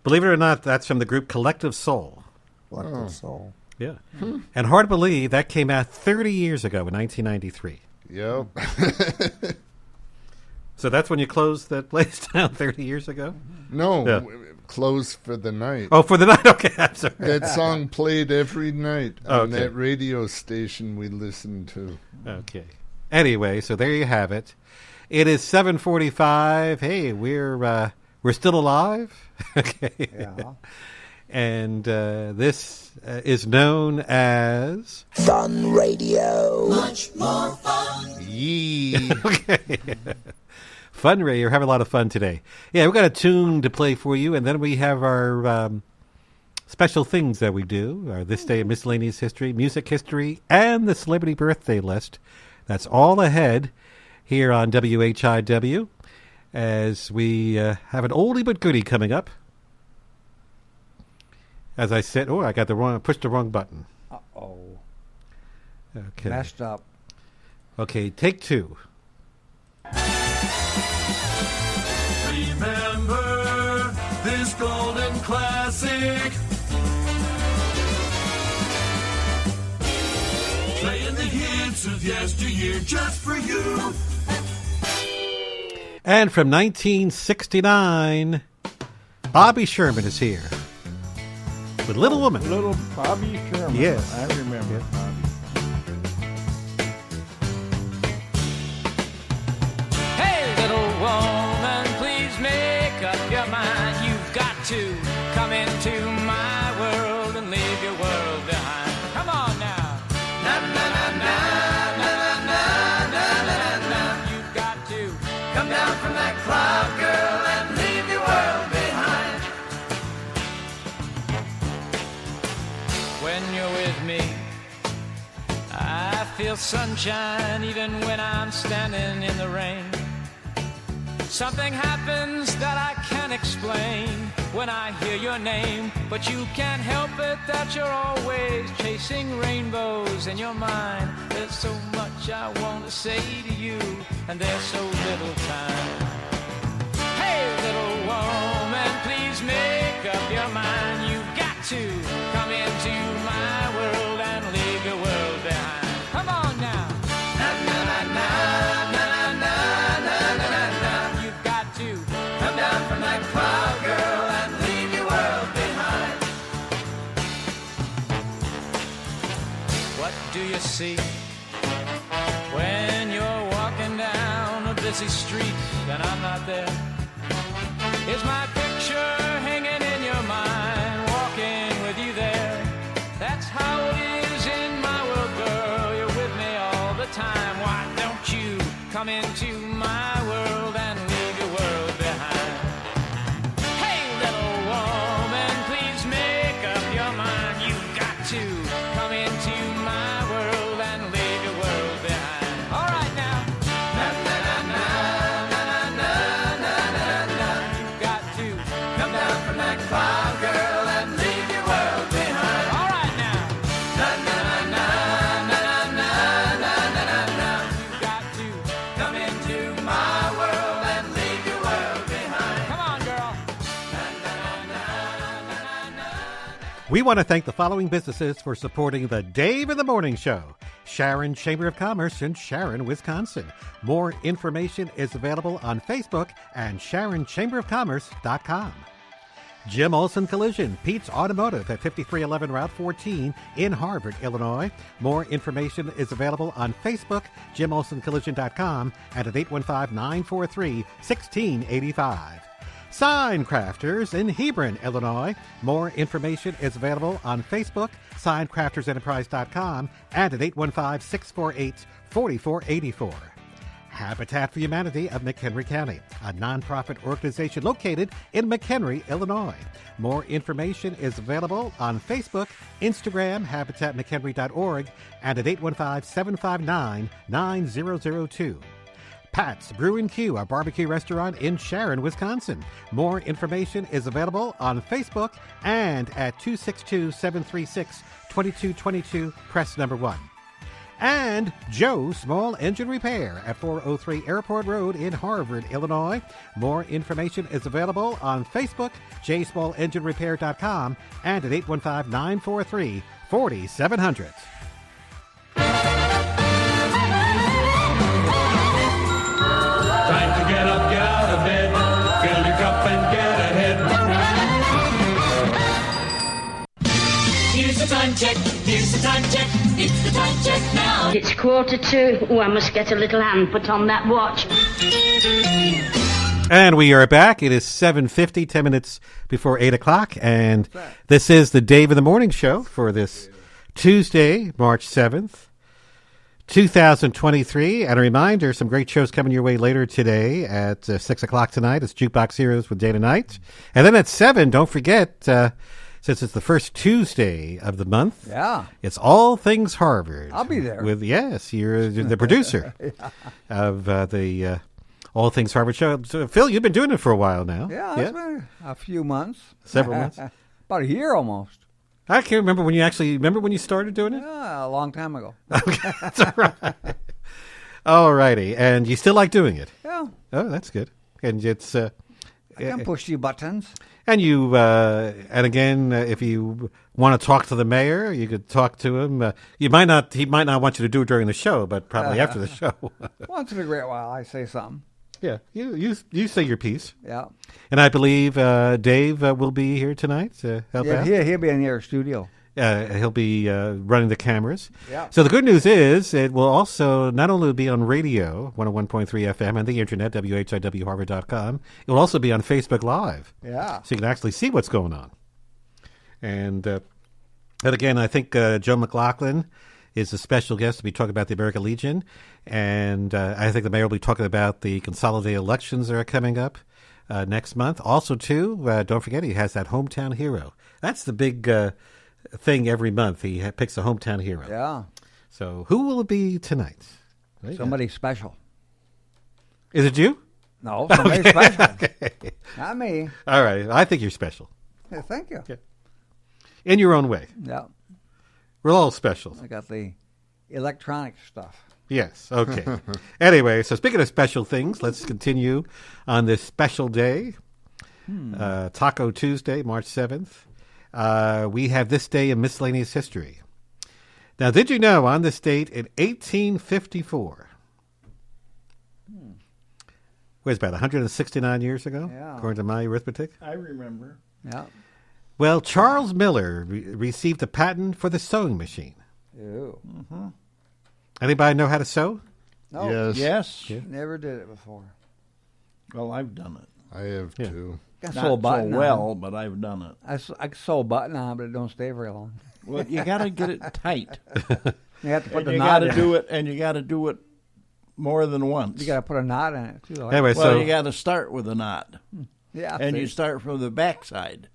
believe it or not, that's from the group Collective Soul. Collective Soul. Yeah. And hard to believe that came out 30 years ago in 1993. Yep. So that's when you closed that place down 30 years ago? No, closed for the night. Oh, for the night? Okay, I'm sorry. That song played every night on Okay. that radio station we listened to. Okay. Anyway, so there you have it. It is 7:45. Hey, we're still alive. Okay. Yeah. And this is known as Fun Radio. Much more fun. Yee. Okay. Fun Radio. We're having a lot of fun today. Yeah, we've got a tune to play for you, and then we have our special things that we do. This Day in Miscellaneous History, Music History, and the Celebrity Birthday List. That's all ahead here on WHIW as we have an oldie but goodie coming up. As I said, I got pushed the wrong button. Uh-oh. Okay. Messed up. Okay, take two. Remember this golden classic. Playing the hits of yesteryear just for you. And from 1969, Bobby Sherman is here with Little Woman. Little Bobby Sherman. Yes. I remember Bobby. Hey, little woman, please make up your mind. You've got to come into my world and leave your world behind. Come on now. Na na na na na na na na na. You've got to come down from that cloud, girl, and leave your world behind. When you're with me, I feel sunshine even when I'm standing in the rain. Something happens that I can't explain when I hear your name, but you can't help it that you're always chasing rainbows in your mind. There's so much I want to say to you, and there's so little time. Hey, little woman, please make up your mind. You've got to come into my world and leave your world behind. Come on now. Na na na na na na na na na na. You've got to come down from that cloud, girl, and leave your world behind. What do you see when busy street and I'm not there? Is my picture hanging in your mind, walking with you there? That's how it is in my world, girl. You're with me all the time. Why don't you come into my world and leave your world behind? Hey, little woman, please make up your mind. You've got to come into my world and leave your world behind. All right now. Na na na na na na na na na. You've got to come down from that cloud, girl, and leave your world behind. All right now. Na na na na na na na na na na. You've got to come into my world and leave your world behind. Come on, girl. We want to thank the following businesses for supporting the Dave in the Morning Show. Sharon Chamber of Commerce in Sharon, Wisconsin. More information is available on Facebook and SharonChamberofCommerce.com. Jim Olson Collision, Pete's Automotive at 5311 Route 14 in Harvard, Illinois. More information is available on Facebook, JimOlsonCollision.com, and at 815-943-1685. Sign Crafters in Hebron, Illinois. More information is available on Facebook, signcraftersenterprise.com, and at 815-648-4484. Habitat for Humanity of McHenry County, a nonprofit organization located in McHenry, Illinois. More information is available on Facebook, Instagram, habitatmchenry.org, and at 815-759-9002. Pat's Brew and Q, a barbecue restaurant in Sharon, Wisconsin. More information is available on Facebook and at 262-736-2222, press number 1. And Joe Small Engine Repair at 403 Airport Road in Harvard, Illinois. More information is available on Facebook, jsmallenginerepair.com, and at 815-943-4700. Time to get up, get out of bed, fill your cup and get ahead. Here's the time check, here's the time check, it's the time check now. It's 1:45. Oh, I must get a little hand put on that watch. And we are back. It is 7:50, 10 minutes before 8 o'clock, and this is the Dave in the Morning Show for this Tuesday, March 7th. 2023, and a reminder, some great shows coming your way later today at 6 o'clock tonight. It's Jukebox Heroes with Dana Knight. And then at 7, don't forget, since it's the first Tuesday of the month, it's All Things Harvard. I'll be there. Yes, you're the producer of the All Things Harvard show. So, Phil, you've been doing it for a while now. Yeah, it's been a few months. Several months. About a year almost. I can't remember when you started doing it? Yeah, a long time ago. Okay, that's all right. All righty. And you still like doing it? Yeah. Oh, that's good. And it's... I can push the buttons. And you, and again, if you want to talk to the mayor, you could talk to him. He might not want you to do it during the show, but probably after the show. Once in a great while, I say something. Yeah, you say your piece. Yeah. And I believe Dave will be here tonight to help out. Yeah, he'll be in your studio. He'll be running the cameras. Yeah. So the good news is it will also not only be on radio, 101.3 FM, and the internet, WHIWHarvard.com. It will also be on Facebook Live. Yeah. So you can actually see what's going on. And again, I think Joe McLaughlin is a special guest to be talking about the American Legion. And I think the mayor will be talking about the consolidated elections that are coming up next month. Also, too, don't forget, he has that hometown hero. That's the big thing every month. He picks a hometown hero. Yeah. So who will it be tonight? Somebody special. Is it you? No, somebody special. Okay. Not me. All right. I think you're special. Yeah, thank you. Yeah. In your own way. Yeah. We're all special. I got the electronic stuff. Yes. Okay. Anyway, so speaking of special things, let's continue on this special day, Taco Tuesday, March 7th. We have this day in miscellaneous history. Now, did you know on this date in 1854, was about 169 years ago, according to my arithmetic? I remember. Yeah. Well, Charles Miller received a patent for the sewing machine. Ew. Anybody know how to sew? No. Yes. Never did it before. Well, I've done it. I have too. Got Not sew a button so well, on. but I've done it. I can sew a button on, but it don't stay very long. Well, you got to get it tight. You have to put And the you knot got to in do it, and you got to do it more than once. You got to put a knot in it too. Anyway, well, you got to start with a knot. Yeah, and see. you start from the backside.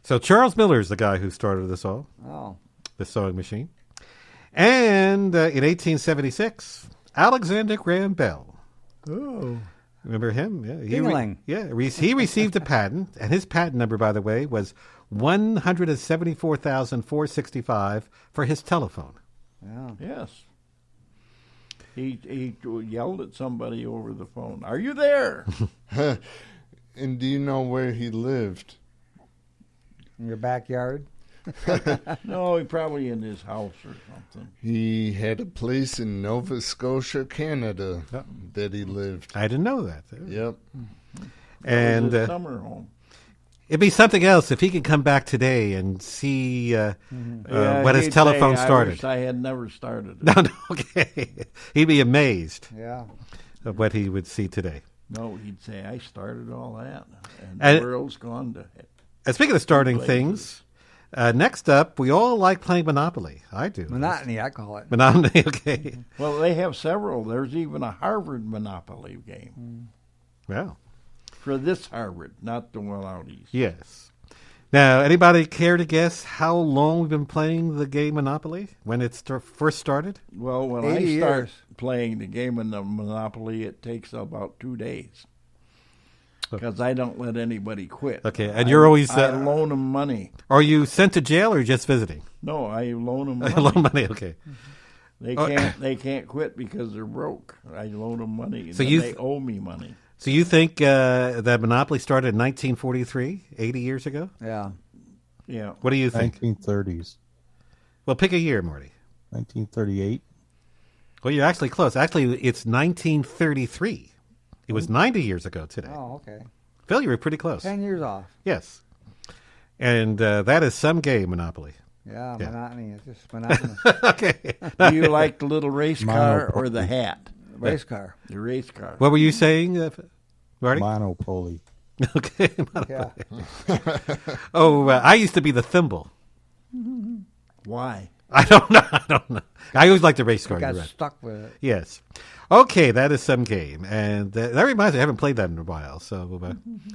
So Charles Miller is the guy who started this all. Oh. The sewing machine. And in 1876, Alexander Graham Bell. Oh. Remember him? Yeah, Ding-a-ling. he received a patent, and his patent number, by the way, was 174,465 for his telephone. Yeah. Yes. He yelled at somebody over the phone. Are you there? And do you know where he lived? In your backyard? No, he probably in his house or something. He had a place in Nova Scotia, Canada, that he lived. I didn't know that. Yep. And his summer home. It'd be something else if he could come back today and see when his he'd telephone say, started. I wish I had never started it. No, okay. He'd be amazed Yeah. of what he would see today. No, he'd say, I started all that. And And- the world's gone to And speaking of starting places. things, next up, we all like playing Monopoly. I do. Monotony, I call it. Monopoly, okay. Well, they have several. There's even a Harvard Monopoly game. Well. For this Harvard, not the one out east. Yes. Now, anybody care to guess how long we've been playing the game Monopoly? When it first started? Well, when 80 I start years. playing the game of the Monopoly, it takes about 2 days. Because I don't let anybody quit. Okay, and you're always... I loan them money. Are you sent to jail or just visiting? No, I loan them money. Loan money, okay. They can't quit because they're broke. I loan them money. So And they owe me money. So you think that Monopoly started in 1943, 80 years ago? Yeah. Yeah. What do you think? 1930s. Well, pick a year, Marty. 1938. Well, you're actually close. Actually, it's 1933. It was 90 years ago today. Oh, okay. Phil, you were pretty close. 10 years off. Yes. And that is some game, Monopoly. Yeah, Yeah. monotony. It's just monotonous. Okay. Do you like the little race car or the hat? Race car. The race car. What were you saying, Marty? Monopoly. Okay. Monopoly. I used to be the thimble. Why? I don't know. I always liked the race car. Got you're right. stuck with it. Yes. Okay, that is some game. And that reminds me, I haven't played that in a while. So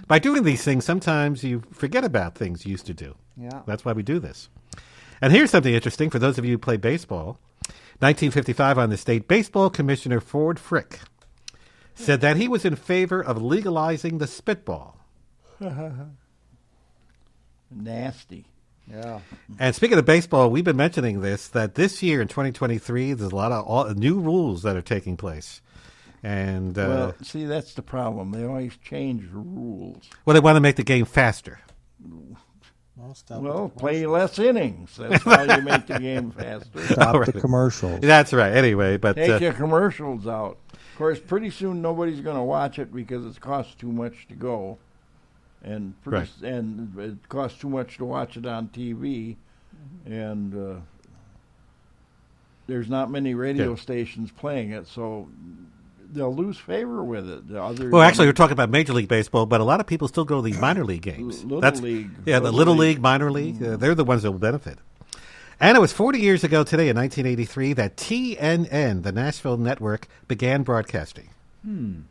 by doing these things, sometimes you forget about things you used to do. Yeah. That's why we do this. And here's something interesting for those of you who play baseball. 1955 on the state, Baseball Commissioner Ford Frick said that he was in favor of legalizing the spitball. Nasty. Yeah. And speaking of baseball, we've been mentioning that this year in 2023, there's a lot of new rules that are taking place. And Well, see, that's the problem. They always change the rules. well, they want to make the game faster. Well, play less innings. That's how you make the game faster. Stop the commercials. That's right. Anyway, but Take your commercials out. Of course, pretty soon nobody's going to watch it because it costs too much to go, and and it costs too much to watch it on TV, and there's not many radio stations playing it, so they'll lose favor with it. Well, actually, we're talking about Major League Baseball, but a lot of people still go to the minor league games. Little League. Yeah, the Little League, minor league, they're the ones that will benefit. And it was 40 years ago today, in 1983, that TNN, the Nashville network, began broadcasting. And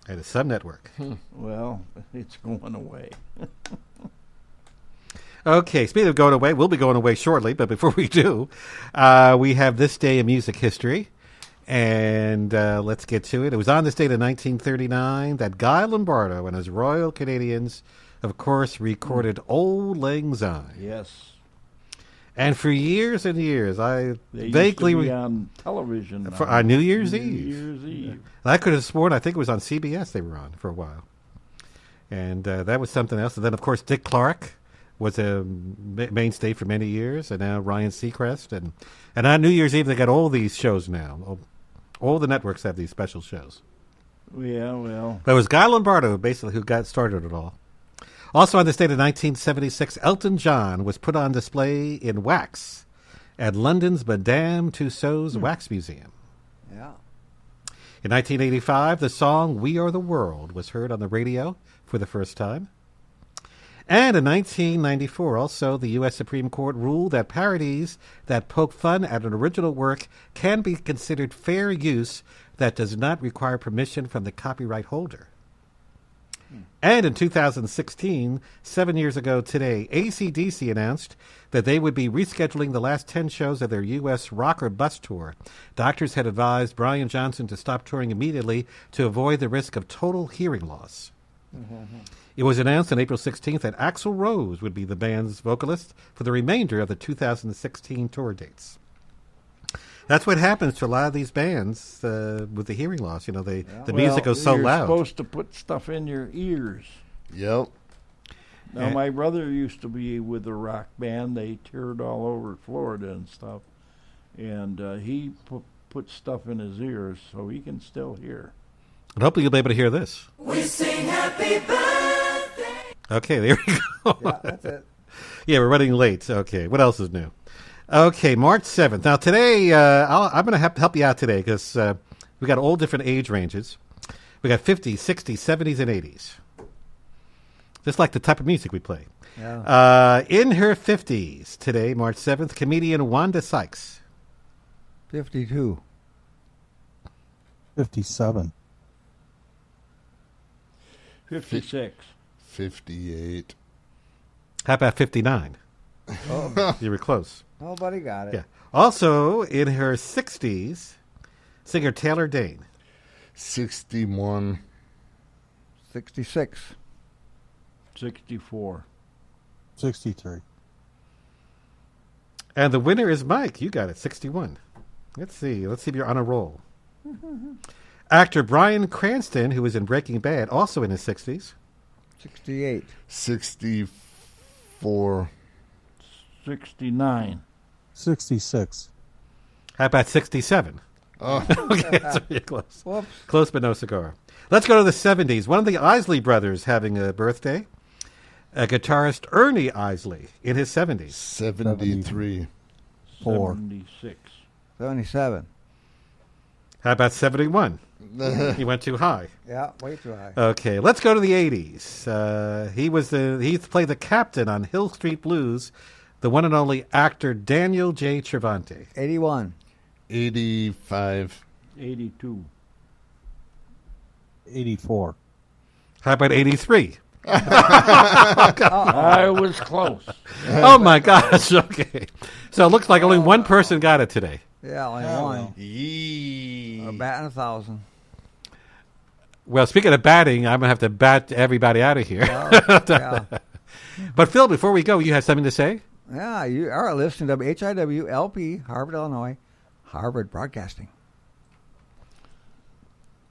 it's some network. Well, it's going away. Okay, speaking of going away, we'll be going away shortly, but before we do, we have this day in music history. And let's get to it. It was on this date in 1939 that Guy Lombardo and his Royal Canadians, of course, recorded Old Lang Syne. Yes. And for years and years, I They vaguely used to be on television on New Year's New Eve. Year's Eve. I could have sworn, I think it was on CBS they were on for a while. And that was something else. And then, of course, Dick Clark was a mainstay for many years, and now Ryan Seacrest. And on New Year's Eve, they got all these shows now. All the networks have these special shows. Yeah, well. But it was Guy Lombardo, basically, who got started it all. Also on this date of 1976, Elton John was put on display in wax at London's Madame Tussauds Wax Museum. Yeah. In 1985, the song We Are the World was heard on the radio for the first time. And in 1994, also, the U.S. Supreme Court ruled that parodies that poke fun at an original work can be considered fair use that does not require permission from the copyright holder. And in 2016, 7 years ago today, AC/DC announced that they would be rescheduling the last 10 shows of their U.S. Rock or Bust tour. Doctors had advised Brian Johnson to stop touring immediately to avoid the risk of total hearing loss. It was announced on April 16th that Axl Rose would be the band's vocalist for the remainder of the 2016 tour dates. That's what happens to a lot of these bands with the hearing loss. You know, the music goes so loud. You're supposed to put stuff in your ears. Yep. Now, my brother used to be with a rock band. They toured all over Florida and stuff. And he put stuff in his ears so he can still hear. And hopefully you'll be able to hear this. We sing happy birthday. Okay, there we go. Yeah, that's it. Yeah, we're running late. Okay, what else is new? Okay, March 7th. Now, today, I'm going to have to help you out today because we got all different age ranges. We got 50s, 60s, 70s, and 80s. Just like the type of music we play. Yeah. In her 50s today, March 7th, comedian Wanda Sykes. 52. 57. 56. 58. How about 59? Oh. You were close. Nobody got it. Yeah. Also, in her 60s, singer Taylor Dane. 61. 66. 64. 63. And the winner is Mike. You got it, 61. Let's see if you're on a roll. Actor Bryan Cranston, who was in Breaking Bad, also in his 60s. 68. 64. 69. 66. How about 67? Oh. Okay, that's really close. Whoops. Close but no cigar. Let's go to the 70s. One of the Isley brothers having a birthday. Guitarist Ernie Isley in his 70s. 73. 76. 77. How about 71? He went too high. Yeah, way too high. Okay, let's go to the 80s. He played the captain on Hill Street Blues, the one and only actor Daniel J. Cervantes. 81. 85. 82. 84. How about 83? I was close. Oh, my gosh. Okay. So it looks like only one person got it today. Yeah, only one. Yee. A bat and 1,000. Well, speaking of batting, I'm going to have to bat everybody out of here. Oh, yeah. But, Phil, before we go, you have something to say? Yeah, you are listening to HIWLP, Harvard, Illinois, Harvard Broadcasting.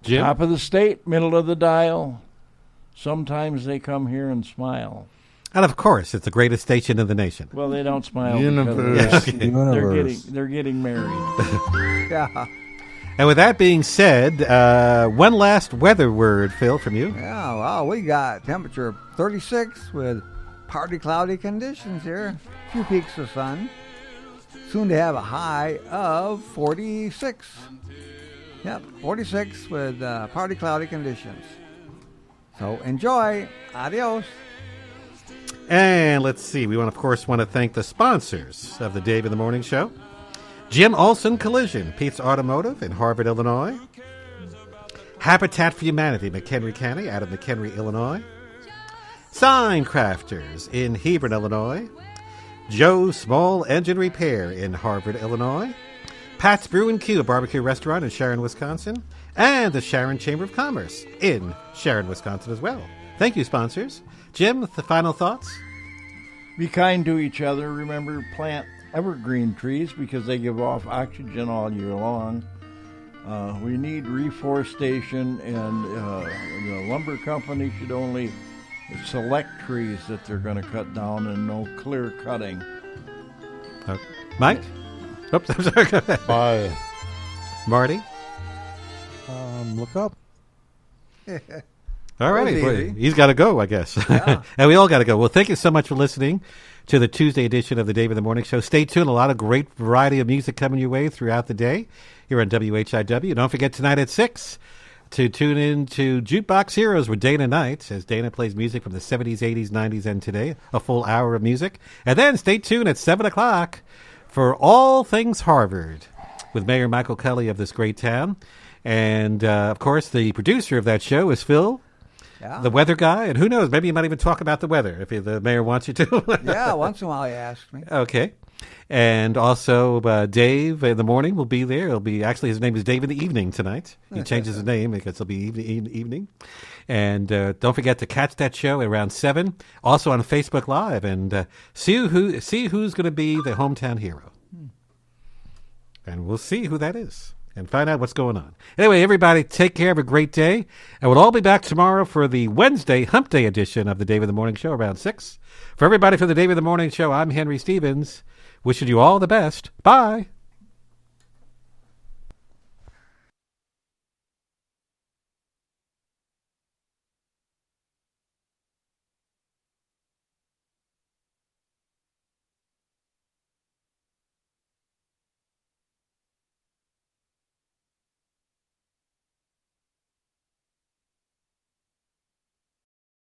Jim? Top of the state, middle of the dial. Sometimes they come here and smile. And, of course, it's the greatest station in the nation. Well, they don't smile Universe. because they're getting married. Yeah. And with that being said, one last weather word, Phil, from you. Yeah, well, we got temperature of 36 with partly cloudy conditions here. A few peaks of sun. Soon to have a high of 46. Yep, 46 with partly cloudy conditions. So enjoy. Adios. And let's see. We want to thank the sponsors of the Dave in the Morning Show. Jim Olson Collision, Pete's Automotive in Harvard, Illinois. Habitat for Humanity, McHenry County, out of McHenry, Illinois. Sign Crafters in Hebron, Illinois. Joe Small Engine Repair in Harvard, Illinois. Pat's Brew and Q, a barbecue restaurant in Sharon, Wisconsin. And the Sharon Chamber of Commerce in Sharon, Wisconsin as well. Thank you, sponsors. Jim, the final thoughts? Be kind to each other. Remember, plant evergreen trees because they give off oxygen all year long. We need reforestation, and the lumber company should only select trees that they're going to cut down and no clear cutting. Mike? Oops, I'm sorry. Bye. Marty? Look up. All righty. Easy. Boy, he's got to go, I guess. Yeah. And we all got to go. Well, thank you so much for listening to the Tuesday edition of the Dave in the Morning Show. Stay tuned. A lot of great variety of music coming your way throughout the day here on WHIW. Don't forget tonight at 6 to tune in to Jukebox Heroes with Dana Knight, as Dana plays music from the 70s, 80s, 90s, and today. A full hour of music. And then stay tuned at 7 o'clock for All Things Harvard with Mayor Michael Kelly of this great town. And, of course, the producer of that show is Phil. Yeah. The weather guy, and who knows, maybe you might even talk about the weather if the mayor wants you to. Yeah, once in a while he asks me. Okay. And also Dave in the morning will be there. He'll be, actually, his name is Dave in the evening tonight. He changes his name because it'll be evening. And don't forget to catch that show around 7, also on Facebook Live, and see who's going to be the hometown hero. And we'll see who that is and find out what's going on. Anyway, everybody, take care. Have a great day. And we'll all be back tomorrow for the Wednesday Hump Day edition of the Dave in the Morning Show around 6. For everybody from the Dave in the Morning Show, I'm Henry Stevens, wishing you all the best. Bye.